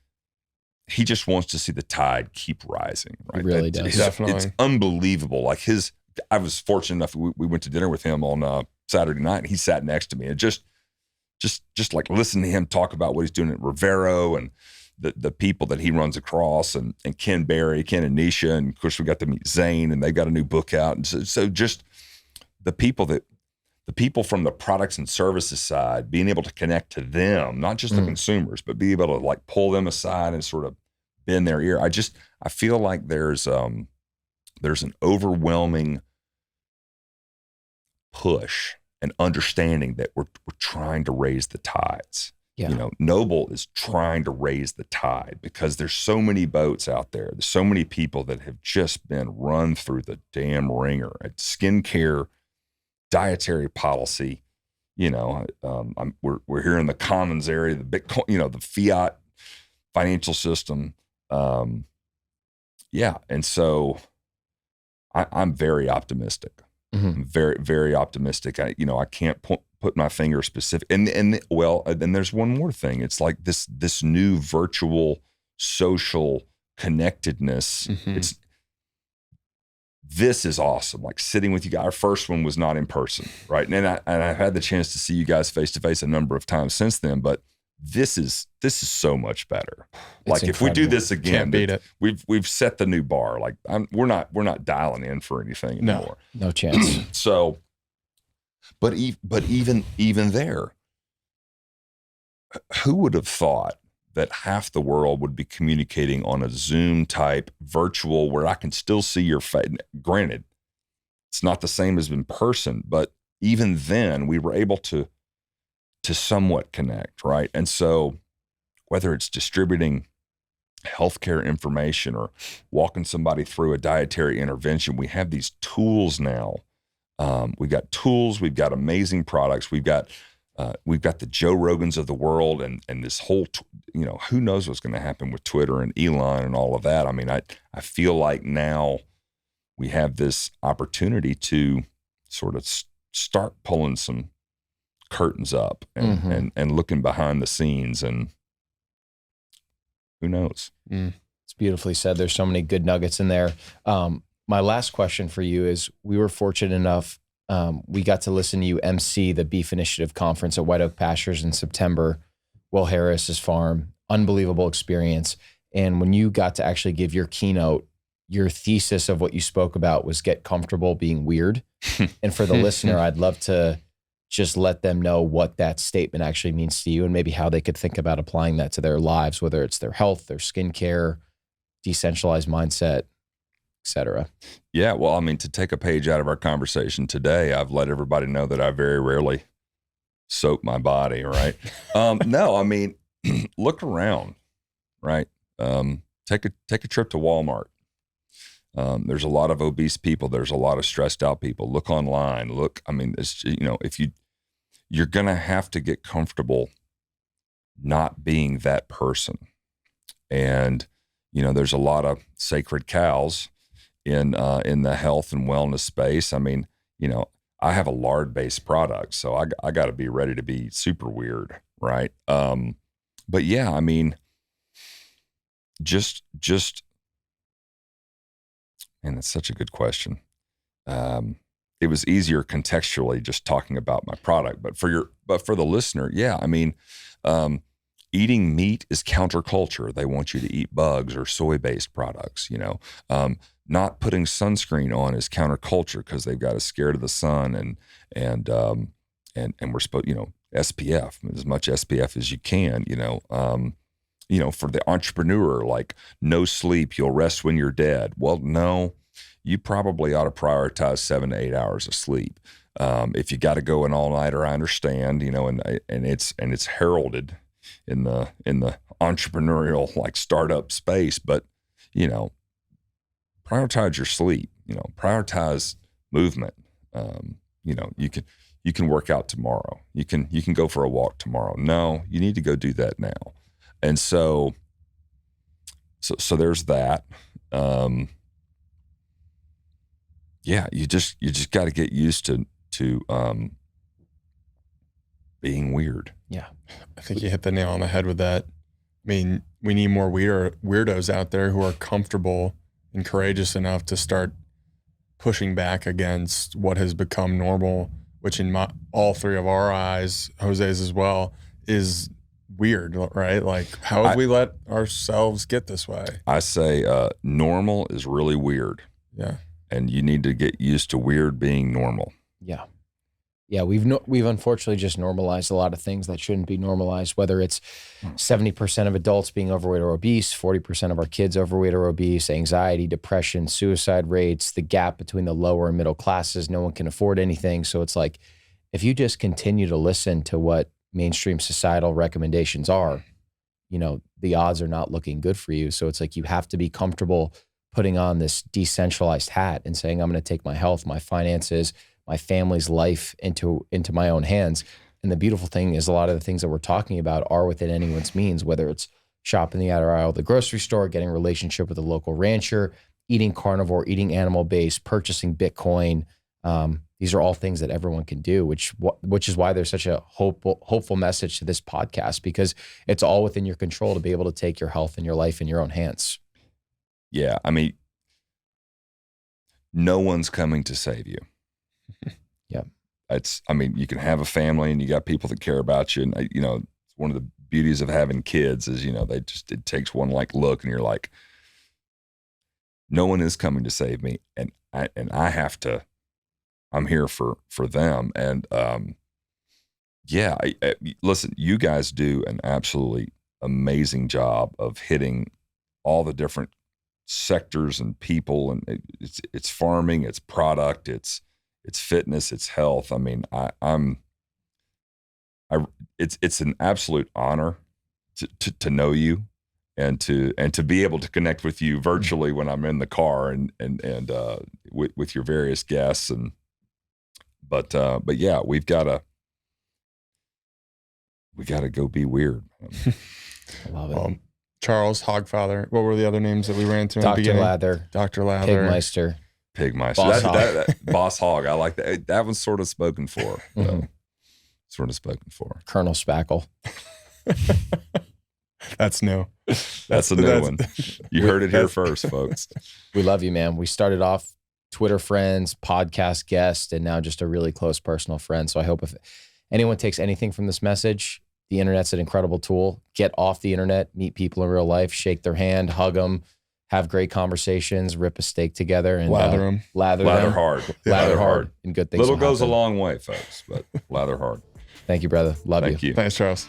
wants to see the tide keep rising, right? He really does. Definitely. It's unbelievable. Like I was fortunate enough, we went to dinner with him on Saturday night, and he sat next to me, and just like listen to him talk about what he's doing at Rivero and the people that he runs across, and Ken and Nisha, and of course we got to meet Zane, and they got a new book out. And so just the people from the products and services side, being able to connect to them, not just the consumers, but be able to like pull them aside and sort of bend their ear. I feel like there's an overwhelming push and understanding that we're trying to raise the tides. Yeah. Noble is trying to raise the tide because there's so many boats out there. There's so many people that have just been run through the damn ringer at skincare, dietary policy. We're here in the commons area, the Bitcoin, the fiat financial system. And so I'm very optimistic. I'm very, very optimistic. I can't put my finger specific. And then there's one more thing. It's like this new virtual social connectedness. This is awesome. Like sitting with you guys. Our first one was not in person, right? And I've had the chance to see you guys face to face a number of times since then. But this is so much better. Like if we do this again, can't beat it. We've set the new bar. Like we're not dialing in for anything anymore. No chance. So, but even there, who would have thought that half the world would be communicating on a Zoom type virtual where I can still see your face? Granted, it's not the same as in person, but even then we were able to somewhat connect, right? And so whether it's distributing healthcare information or walking somebody through a dietary intervention, we have these tools now. We've got tools, we've got amazing products, we've got the Joe Rogans of the world, and this whole who knows what's going to happen with Twitter and Elon and all of that. I mean, I feel like now we have this opportunity to sort of start pulling some curtains up and looking behind the scenes, and who knows? It's beautifully said. There's so many good nuggets in there. My last question for you is, we were fortunate enough, we got to listen to you MC the Beef Initiative Conference at White Oak Pastures in September. Will Harris's farm, unbelievable experience. And when you got to actually give your keynote, your thesis of what you spoke about was get comfortable being weird. And for the listener, I'd love to just let them know what that statement actually means to you, and maybe how they could think about applying that to their lives, whether it's their health, their skincare, decentralized mindset, etc. Yeah, well, I mean, to take a page out of our conversation today, I've let everybody know that I very rarely soap my body, right? No, I mean, look around, right? Take a trip to Walmart. There's a lot of obese people. There's a lot of stressed out people. Look online. Look, I mean, it's, if you're going to have to get comfortable not being that person. And, there's a lot of sacred cows in the health and wellness space. I mean, I have a lard-based product, so I got to be ready to be super weird, right? But yeah, I mean, just, and that's such a good question. It was easier contextually just talking about my product, but for the listener, yeah, I mean, eating meat is counterculture. They want you to eat bugs or soy-based products. Not putting sunscreen on is counterculture because they've got us scared of the sun, and we're supposed, SPF, as much SPF as you can. For the entrepreneur, like, no sleep, you'll rest when you're dead. Well, no, you probably ought to prioritize 7 to 8 hours of sleep. If you got to go an all-nighter, I understand, and it's heralded in the entrepreneurial, like, startup space, but prioritize your sleep, prioritize movement. You can work out tomorrow. You can go for a walk tomorrow. No, you need to go do that now. And so there's that. Yeah, you just got to get used to being weird. Yeah. I think you hit the nail on the head with that. I mean, we need more weirdos out there who are comfortable and courageous enough to start pushing back against what has become normal, which in all three of our eyes, Jose's as well, is weird, right? Like, how have we let ourselves get this way? I say normal is really weird. Yeah. And you need to get used to weird being normal. Yeah. Yeah, we've unfortunately just normalized a lot of things that shouldn't be normalized, whether it's 70% of adults being overweight or obese, 40% of our kids overweight or obese, anxiety, depression, suicide rates, the gap between the lower and middle classes, no one can afford anything. So it's like, if you just continue to listen to what mainstream societal recommendations are, the odds are not looking good for you. So it's like, you have to be comfortable putting on this decentralized hat and saying, I'm going to take my health, my finances, my family's life into my own hands. And the beautiful thing is, a lot of the things that we're talking about are within anyone's means, whether it's shopping the outer aisle of the grocery store, getting a relationship with a local rancher, eating carnivore, eating animal-based, purchasing Bitcoin. These are all things that everyone can do, which is why there's such a hopeful message to this podcast, because it's all within your control to be able to take your health and your life in your own hands. Yeah. I mean, no one's coming to save you. Yeah. You can have a family and you got people that care about you. And, it's one of the beauties of having kids is, it takes one look and you're like, no one is coming to save me. And I have to, I'm here for them. And, listen, you guys do an absolutely amazing job of hitting all the different sectors and people. And it's farming, it's product, it's fitness, it's health. I mean, it's an absolute honor to know you and to be able to connect with you virtually when I'm in the car and with your various guests. But yeah, we gotta go be weird. I love it. Charles Hogfather. What were the other names that we ran into in the Dr. beginning? Lather, Dr. Lather. Pigmeister. Pigmeister. Boss That Boss Hog. I like that. That one's sort of spoken for. Mhm. Sort of spoken for. Colonel Spackle. That's new. That's a new one. You heard it here first, folks. We love you, man. We started off Twitter friends, podcast guest, and now just a really close personal friend. So I hope if anyone takes anything from this message, the internet's an incredible tool. Get off the internet, meet people in real life, shake their hand, hug them, have great conversations, rip a steak together, and Lather them. Lather hard. Lather hard. And good things Little will goes a happen. long way, folks, but lather hard. Thank you, brother. Love you. Thank you. Thanks, Charles.